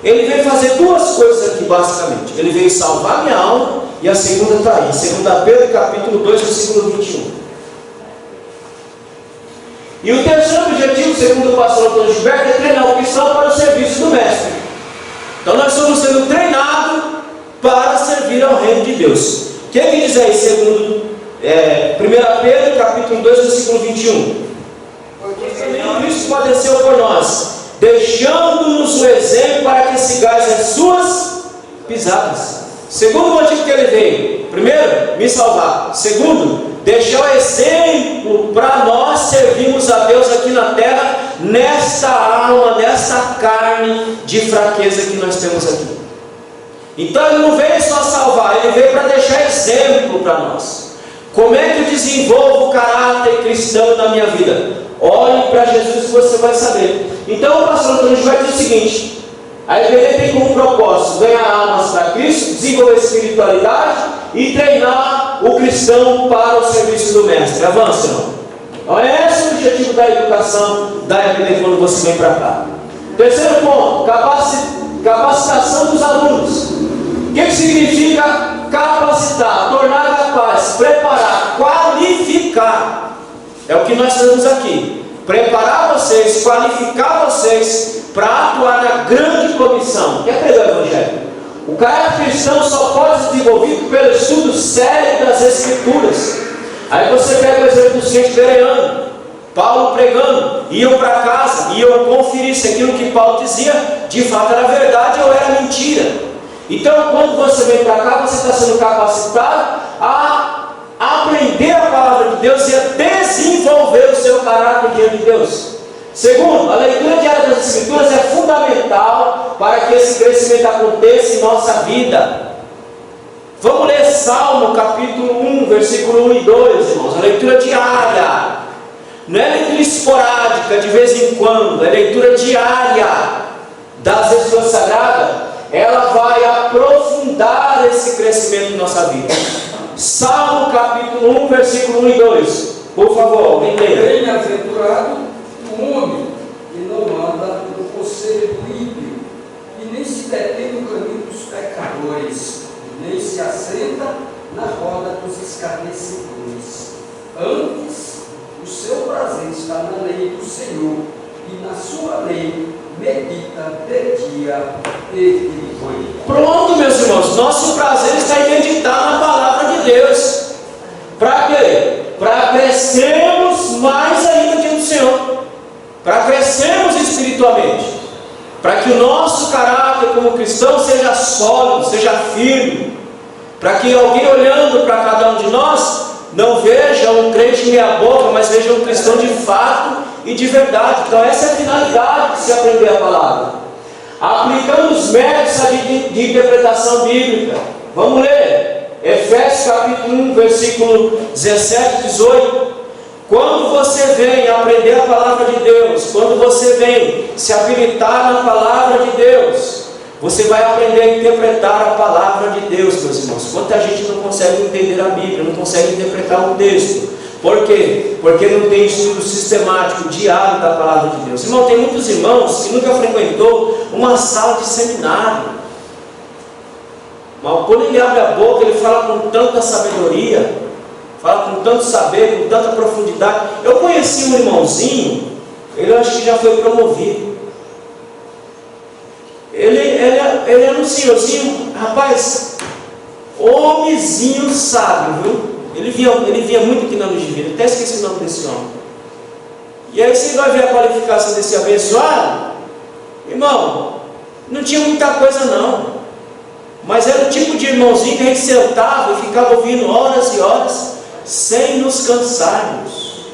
Ele veio fazer 2 coisas aqui, basicamente. Ele veio salvar minha alma, e a segunda está aí, 2 Pedro capítulo 2, versículo 21. E o terceiro objetivo objetivo, segundo o pastor Antônio Gilberto, é treinar o cristão para o serviço do mestre. Então nós estamos sendo treinados para servir ao reino de Deus. O que diz aí, segundo 1 Pedro, capítulo 2, versículo 21? Porque também Cristo padeceu por nós, deixando-nos o exemplo para que sigais as suas pisadas. Segundo motivo que ele veio: primeiro, me salvar. Segundo, deixar o exemplo para nós servirmos a Deus aqui na terra, nesta alma, nesta carne de fraqueza que nós temos aqui. Então ele não veio só salvar, ele veio para deixar exemplo para nós. Como é que eu desenvolvo o caráter cristão na minha vida? Olhe para Jesus e você vai saber. Então o pastor Antônio vai dizer o seguinte: a IBD tem como propósito ganhar almas para Cristo, desenvolver espiritualidade e treinar o cristão para o serviço do mestre. Avança, irmão. Então esse é o objetivo da educação da IBD quando você vem para cá. Terceiro ponto: capacitação dos alunos. O que significa capacitar? Tornar capaz, preparar, qualificar. É o que nós temos aqui. Preparar vocês, qualificar vocês para atuar na grande comissão. Quer pegar o Evangelho? O caráter cristão só pode ser desenvolvido pelo estudo sério das Escrituras. Aí você pega o exemplo do ciente bereano, Paulo pregando, iam para casa, iam conferir se aquilo que Paulo dizia de fato era verdade ou era mentira. Então quando você vem para cá, você está sendo capacitado a aprender a palavra de Deus e a desenvolver o seu caráter diante de Deus. Segundo, a leitura diária das Escrituras é fundamental para que esse crescimento aconteça em nossa vida. Vamos ler Salmo capítulo 1, versículo 1 e 2, irmãos. A leitura diária. Não é leitura esporádica, de vez em quando. É leitura diária das Escrituras Sagradas. Ela vai aprofundar esse crescimento em nossa vida. Salmo capítulo 1, versículo 1 e 2. Por favor, alguém leia. Bem-aventurado o homem que não anda no conselho do ímpio, e nem se detém no caminho dos pecadores, nem se assenta na roda dos escarnecedores. Antes, o seu prazer está na lei do Senhor, e na sua lei medita de dia e de noite. Pronto, meus irmãos, nosso prazer está em meditar na palavra de Deus. Para quê? Para crescermos mais ainda diante do Senhor, para crescermos espiritualmente, para que o nosso caráter como cristão seja sólido, seja firme, para que alguém olhando para cada um de nós não veja um crente meia boca, mas veja um cristão de fato e de verdade. Então essa é a finalidade de se aprender a palavra, aplicando os métodos de interpretação bíblica. Vamos ler Efésios capítulo 1, versículo 17 e 18. Quando você vem aprender a palavra de Deus, quando você vem se habilitar na palavra de Deus, você vai aprender a interpretar a palavra de Deus, meus irmãos. Quanta gente não consegue entender a Bíblia, não consegue interpretar o texto. Por quê? Porque não tem estudo sistemático, diário da palavra de Deus. Irmão, tem muitos irmãos que nunca frequentou uma sala de seminário. Mas quando ele abre a boca, ele fala com tanta sabedoria, fala com tanto saber, com tanta profundidade. Eu conheci um irmãozinho, ele acho que já foi promovido. Ele era um senhorzinho, rapaz, homenzinho sábio, viu? Ele via muito aqui na Luz Divina, até esqueci o nome desse homem. E aí você vai ver a qualificação desse abençoado, irmão, não tinha muita coisa não, mas era o tipo de irmãozinho que a gente sentava e ficava ouvindo horas e horas, sem nos cansarmos.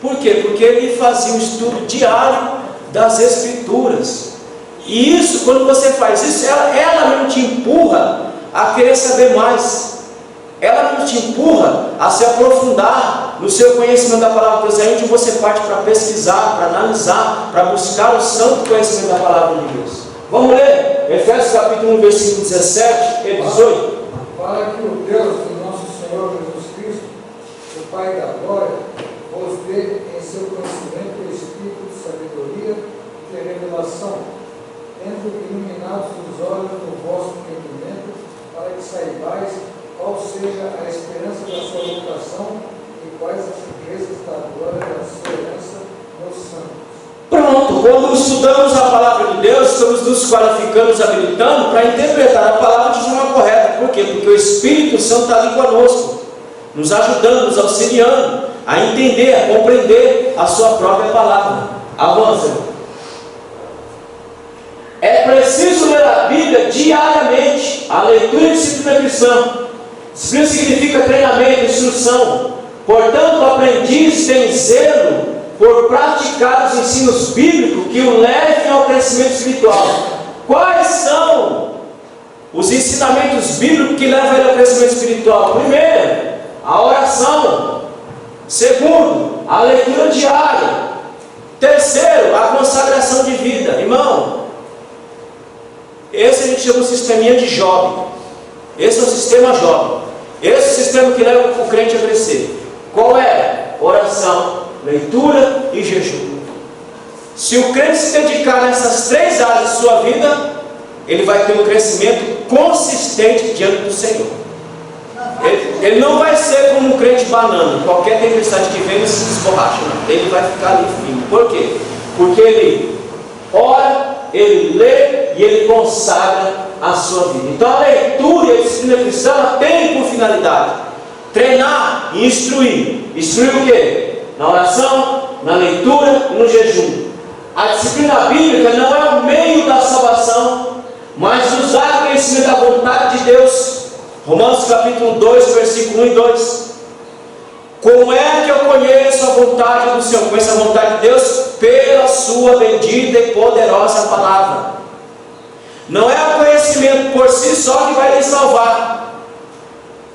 Por quê? Porque ele fazia um estudo diário das Escrituras. E isso, quando você faz isso, ela não te empurra a querer saber mais. Ela não te empurra a se aprofundar no seu conhecimento da palavra de Deus. É onde você parte para pesquisar, para analisar, para buscar o santo conhecimento da palavra de Deus. Vamos ler Efésios capítulo 1, versículo 17 e 18. Para que o Deus do nosso Senhor Jesus Cristo, o Pai da glória, vos dê em seu conhecimento o espírito de sabedoria e de revelação, tendo iluminados os olhos do vosso entendimento, para que saibais qual seja a esperança da sua vocação e quais as riquezas da glória da sua herança nos santos. quando estudamos a palavra de Deus, estamos nos qualificando, nos habilitando para interpretar a palavra de forma correta. Por quê? Porque o Espírito Santo está ali conosco, nos ajudando, nos auxiliando a entender, a compreender a sua própria palavra. Avança. É preciso ler a Bíblia diariamente. A leitura e disciplina cristã. Disciplina significa treinamento, instrução. Portanto, o aprendiz tem zelo por praticar os ensinos bíblicos que o levem ao crescimento espiritual. Quais são os ensinamentos bíblicos que levam ele ao crescimento espiritual? Primeiro, a oração. Segundo, a leitura diária. Terceiro, a consagração de vida. Irmão, esse a gente chama de sisteminha de Job. Esse é o sistema Job. Esse é o sistema que leva o crente a crescer. Qual é? Oração, leitura e jejum. Se o crente se dedicar nessas três áreas de sua vida, ele vai ter um crescimento consistente diante do Senhor. Ele não vai ser como um crente banana. Qualquer tempestade que vem, ele se desborracha. Não. Ele vai ficar ali firme. Por quê? Porque ele ora, ele lê e ele consagra a sua vida. Então a leitura e a disciplina cristã tem por finalidade treinar e instruir. Instruir o quê? Na oração, na leitura e no jejum. A disciplina bíblica não é o meio da salvação, mas usar o conhecimento da vontade de Deus. Romanos capítulo 2, versículo 1 e 2. Como é que eu conheço a vontade do Senhor? Conheço a vontade de Deus pela sua bendita e poderosa palavra. Não é o conhecimento por si só que vai lhe salvar,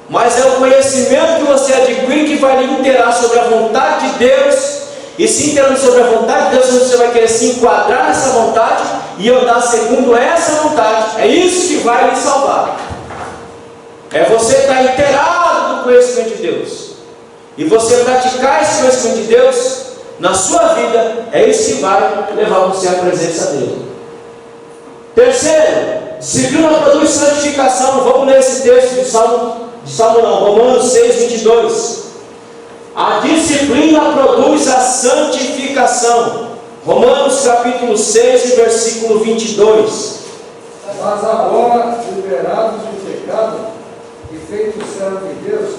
mas é o conhecimento que você adquire que vai lhe inteirar sobre a vontade de Deus. E se inteirando sobre a vontade de Deus, você vai querer se enquadrar nessa vontade e andar segundo essa vontade. É isso que vai lhe salvar. É você estar inteirado do conhecimento de Deus e você praticar esse conhecimento de Deus na sua vida. É isso que vai levar você à presença dele. Terceiro, disciplina produz santificação. Vamos ler esse texto de Romanos 6, 22. A disciplina produz a santificação. Romanos capítulo 6, versículo 22. Mas agora, liberados do pecado e feitos servos de Deus,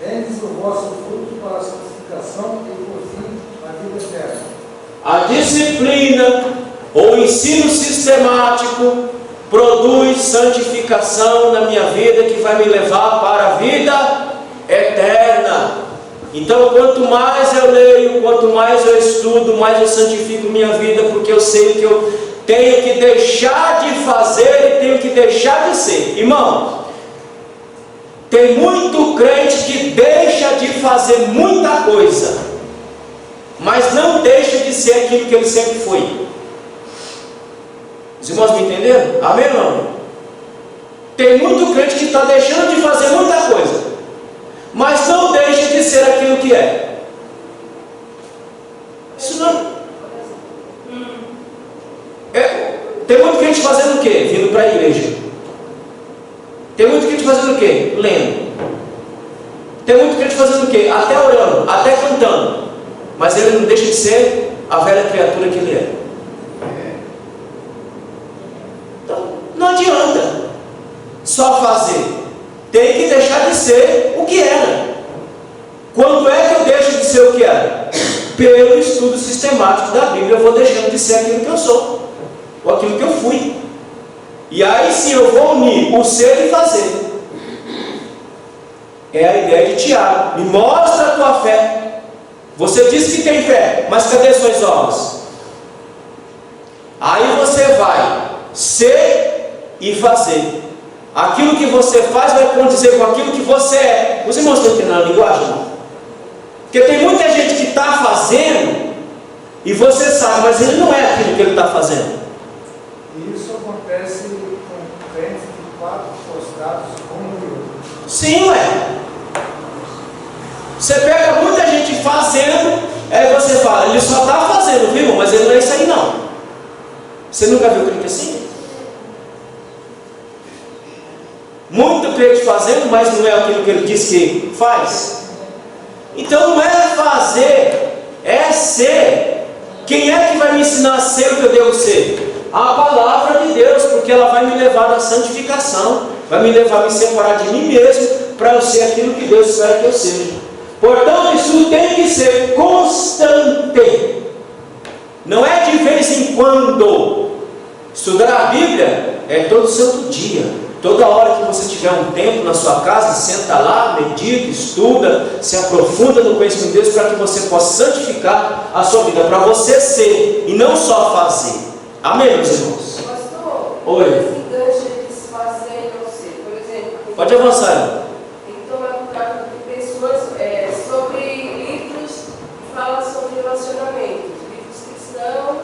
tendes o vosso fruto para a santificação e por fim a vida eterna. A disciplina ou ensino sistemático produz santificação na minha vida, que vai me levar para a vida eterna. Então, quanto mais eu leio, quanto mais eu estudo, mais eu santifico minha vida, porque eu sei que eu tenho que deixar de fazer e tenho que deixar de ser. Irmão, tem muito crente que deixa de fazer muita coisa, mas não deixa de ser aquilo que ele sempre foi. Os irmãos me entenderam? Amém ou não? Tem muito crente que está deixando de fazer muita coisa, mas não deixa de ser aquilo que é. Isso não. Tem muito crente fazendo o quê? Vindo para a igreja. Tem muito crente fazendo o quê? Lendo. Tem muito crente fazendo o quê? Até orando, até cantando. Mas ele não deixa de ser a velha criatura que ele é. Então, não adianta só fazer. Tem que deixar de ser o que era. Quando é que eu deixo de ser o que era? Pelo estudo sistemático da Bíblia, eu vou deixando de ser aquilo que eu sou, ou aquilo que eu fui. E aí sim eu vou unir o ser e fazer. É a ideia de Tiago. Me mostra a tua fé. Você diz que tem fé, mas cadê suas obras? Aí você vai ser e fazer. Aquilo que você faz vai condizer com aquilo que você é. Os irmãos estão entendendo a linguagem? Não? Porque tem muita gente que está fazendo e você sabe, mas ele não é aquilo que ele está fazendo. E isso acontece com crentes de quatro postados como eu. Sim, ué. Você pega muita gente fazendo, aí você fala, ele só está fazendo, viu? Mas ele não é isso aí não. Você nunca viu crente assim? Muito crente fazendo, mas não é aquilo que ele diz que faz. Então não é fazer, é ser. Quem é que vai me ensinar a ser o que eu devo ser? A palavra de Deus, porque ela vai me levar à santificação, vai me levar a me separar de mim mesmo, para eu ser aquilo que Deus espera que eu seja. Portanto, isso tem que ser constante, não é de vez em quando. Estudar a Bíblia é todo santo dia, toda hora que você tiver um tempo na sua casa, senta lá, medita, estuda, se aprofunda no conhecimento de Deus, para que você possa santificar a sua vida, para você ser e não só fazer. Amém, meus irmãos? Pastor, Oi. esse enganche de se fazer e não ser, por exemplo. Pode avançar. Tem que tomar cuidado com pessoas sobre livros que falam sobre relacionamentos, livros cristãos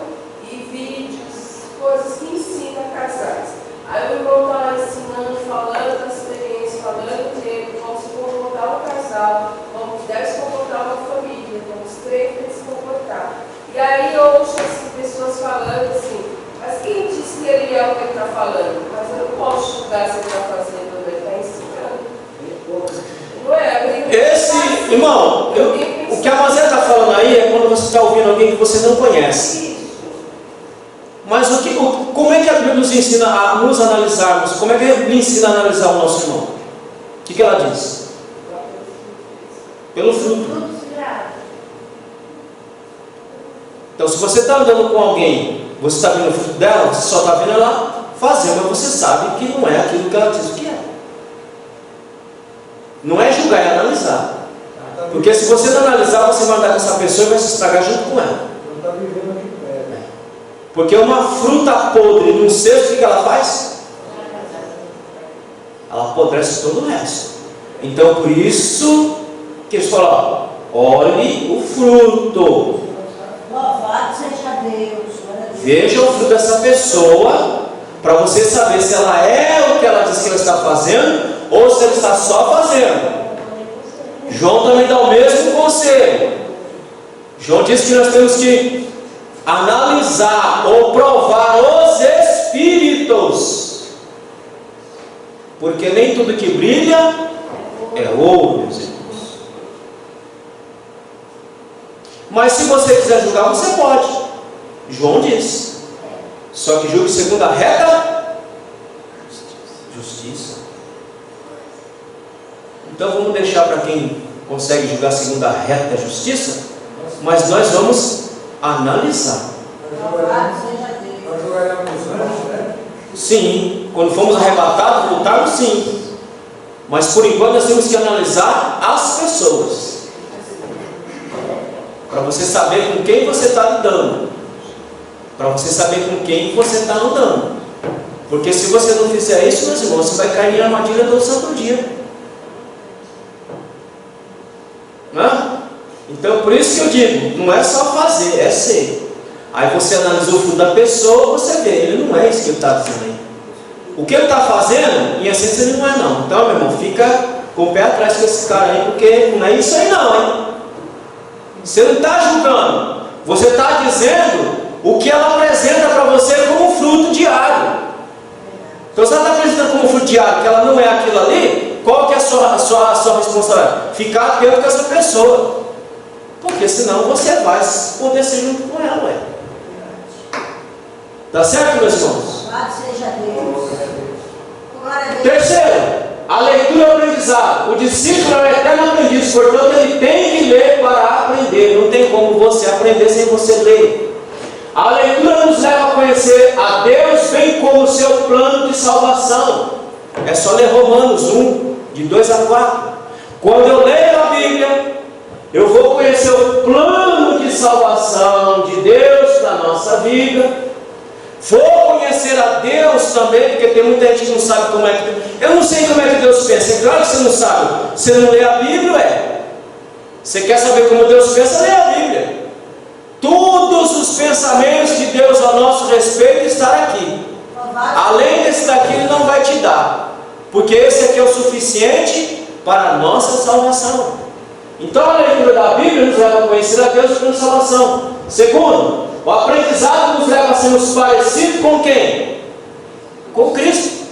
e vídeos, coisas que ensinam casais. Aí o irmão está lá ensinando, falando da experiência, falando de como se comportar um casal, como deve se comportar uma família, como os três têm que se comportar. E aí eu ouço assim, pessoas falando assim, mas quem disse que ele é o que ele está falando? Mas eu não posso julgar se ele está fazendo ou ele está ensinando. Não é? Esse, irmão, o que a Mazé está falando aí é quando você está ouvindo alguém que você não conhece. Mas como é que a Bíblia nos ensina a nos analisarmos? Como é que ela nos ensina a analisar o nosso irmão? O que ela diz? Pelo fruto. Então, se você está andando com alguém, você está vendo o fruto dela, você só está vendo ela fazer, mas você sabe que não é aquilo que ela diz que é. Não é julgar, é analisar. Porque se você não analisar, você vai andar com essa pessoa e vai se estragar junto com ela. Porque uma fruta podre num cesto, o que ela faz? Ela apodrece todo o resto. Então, por isso que eles falam, olhe o fruto. Louvado seja Deus. Veja o fruto dessa pessoa, para você saber se ela é o que ela diz que ela está fazendo, ou se ela está só fazendo. João também dá o mesmo conselho. João diz que nós temos que analisar ou provar os espíritos, porque nem tudo que brilha é ouro, meus irmãos. Mas se você quiser julgar, você pode. João diz. Só que julgue segundo a reta justiça. Então vamos deixar para quem consegue julgar segundo a reta justiça, mas nós vamos analisar. Louvado seja Deus. Nós jogaremos antes, né? Sim, quando fomos arrebatados, voltarmos sim. Mas por enquanto nós temos que analisar as pessoas, para você saber com quem você está lidando, para você saber com quem você está andando. Porque se você não fizer isso, meus irmãos, você vai cair na armadilha do santo dia. Não? Então, por isso que eu digo, não é só fazer, é ser. Aí você analisa o fruto da pessoa, você vê, ele não é isso que ele está dizendo aí. O que ele está fazendo, em essência, ele não é não. Então, meu irmão, fica com o pé atrás com esse cara aí, porque não é isso aí não, hein? Você não está julgando, você está dizendo o que ela apresenta para você como fruto diário. Então, se ela está apresentando como fruto diário, que ela não é aquilo ali, qual que é a sua responsabilidade? Ficar atento com essa pessoa. Porque senão você vai poder ser junto com ela, ué. Tá certo, meus irmãos? Louvado seja Deus. Glória a Deus. Terceiro, a leitura e o aprendizado. O discípulo é o eterno aprendiz, portanto ele tem que ler para aprender. Não tem como você aprender sem você ler. A leitura nos leva a conhecer a Deus, bem como o seu plano de salvação. É só ler Romanos 1, de 2 a 4. Quando eu leio a Bíblia, eu vou conhecer o plano de salvação de Deus para a nossa vida. Vou conhecer a Deus também, porque tem muita gente que não sabe como é que... Eu não sei como é que Deus pensa. É claro que você não sabe. Você não lê a Bíblia, é? Você quer saber como Deus pensa? Lê a Bíblia. Todos os pensamentos de Deus a nosso respeito estão aqui. Além desse daqui, Ele não vai te dar. Porque esse aqui é o suficiente para a nossa salvação. Então a leitura da Bíblia nos leva a conhecer a Deus para a salvação. Segundo, o aprendizado nos leva a sermos parecidos com quem? Com Cristo.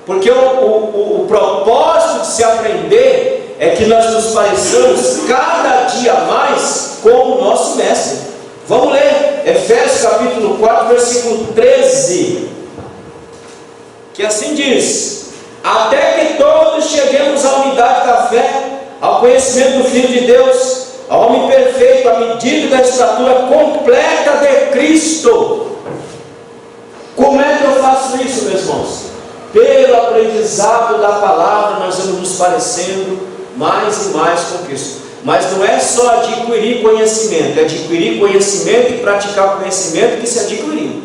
Porque o propósito de se aprender é que nós nos pareçamos cada dia mais com o nosso Mestre. Vamos ler Efésios capítulo 4, versículo 13, que assim diz: até que todos cheguemos à unidade da fé, ao conhecimento do Filho de Deus, ao homem perfeito, à medida da estatura completa de Cristo. Como é que eu faço isso, meus irmãos? Pelo aprendizado da palavra, nós vamos nos parecendo mais e mais com Cristo. Mas não é só adquirir conhecimento, é adquirir conhecimento e praticar o conhecimento que se adquiriu.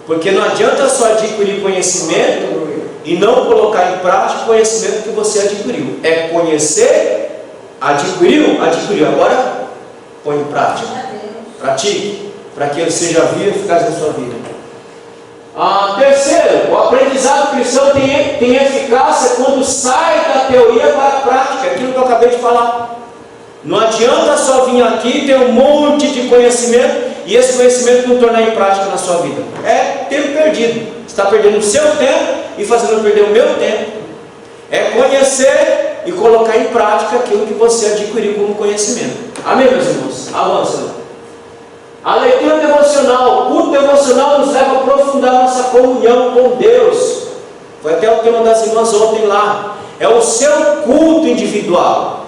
Porque não adianta só adquirir conhecimento e não colocar em prática o conhecimento que você adquiriu. É conhecer, adquiriu, agora põe em prática. Pratique, para que ele seja vivo e eficaz na sua vida. Terceiro, o aprendizado cristão tem eficácia quando sai da teoria para a prática, aquilo que eu acabei de falar. Não adianta só vir aqui e ter um monte de conhecimento e esse conhecimento não tornar em prática na sua vida. É tempo perdido. Você está perdendo o seu tempo e fazendo perder o meu tempo. É conhecer e colocar em prática aquilo que você adquiriu como conhecimento. Amém, meus irmãos? Avança. A leitura devocional, o culto devocional nos leva a aprofundar nossa comunhão com Deus. Foi até o tema das irmãs ontem lá. É o seu culto individual.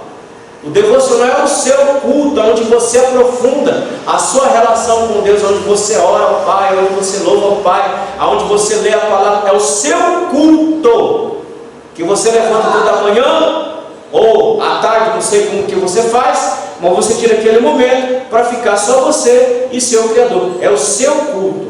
O devocional é o seu culto, onde você aprofunda a sua relação com Deus, onde você ora ao Pai, onde você louva ao Pai, onde você lê a palavra. É o seu culto que você levanta toda manhã ou à tarde, não sei como que você faz, mas você tira aquele momento para ficar só você e seu Criador. É o seu culto.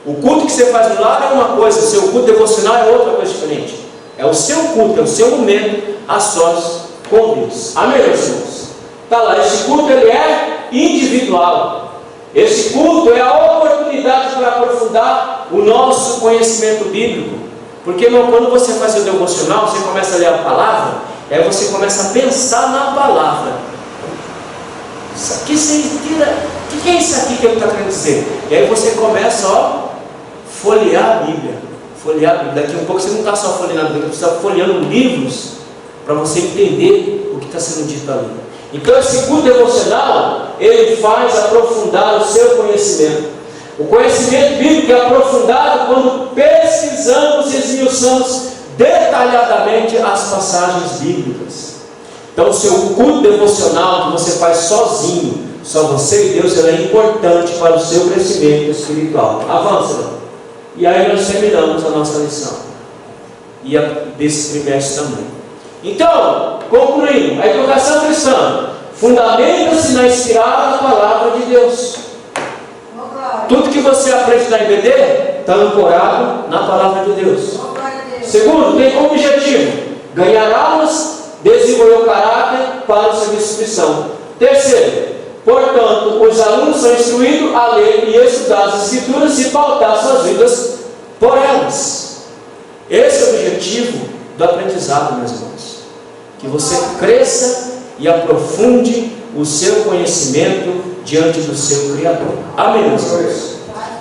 O culto que você faz no lar é uma coisa, o seu culto devocional é outra coisa diferente. É o seu culto, é o seu momento a sós com Deus. Amém, meus irmãos? Está lá, esse culto ele é individual. Esse culto é a oportunidade para aprofundar o nosso conhecimento bíblico. Porque, irmão, quando você faz o devocional, você começa a ler a palavra, aí você começa a pensar na palavra. O que é isso aqui que ele está querendo dizer? E aí você começa a folhear a Bíblia. Daqui a um pouco você não está só folheando a Bíblia, você está folheando livros para você entender o que está sendo dito ali. Então esse culto devocional, ele faz aprofundar o seu conhecimento. O conhecimento bíblico é aprofundado quando pesquisamos e esmiuçamos detalhadamente as passagens bíblicas. Então o seu culto devocional que você faz sozinho, só você e Deus, ele é importante para o seu crescimento espiritual. Avança. E aí nós terminamos a nossa lição. E a desse trimestre também. Então, concluindo, a educação cristã fundamenta-se na inspirada palavra de Deus. Tudo que você aprende na IBD está ancorado na palavra de Deus. Segundo, tem como objetivo ganhar almas, desenvolver o caráter para o serviço de missão. Terceiro, portanto, os alunos são instruídos a ler e estudar as Escrituras e pautar suas vidas por elas. Esse é o objetivo do aprendizado, meus irmãos. Que você cresça e aprofunde o seu conhecimento diante do seu Criador. Amém, meus irmãos?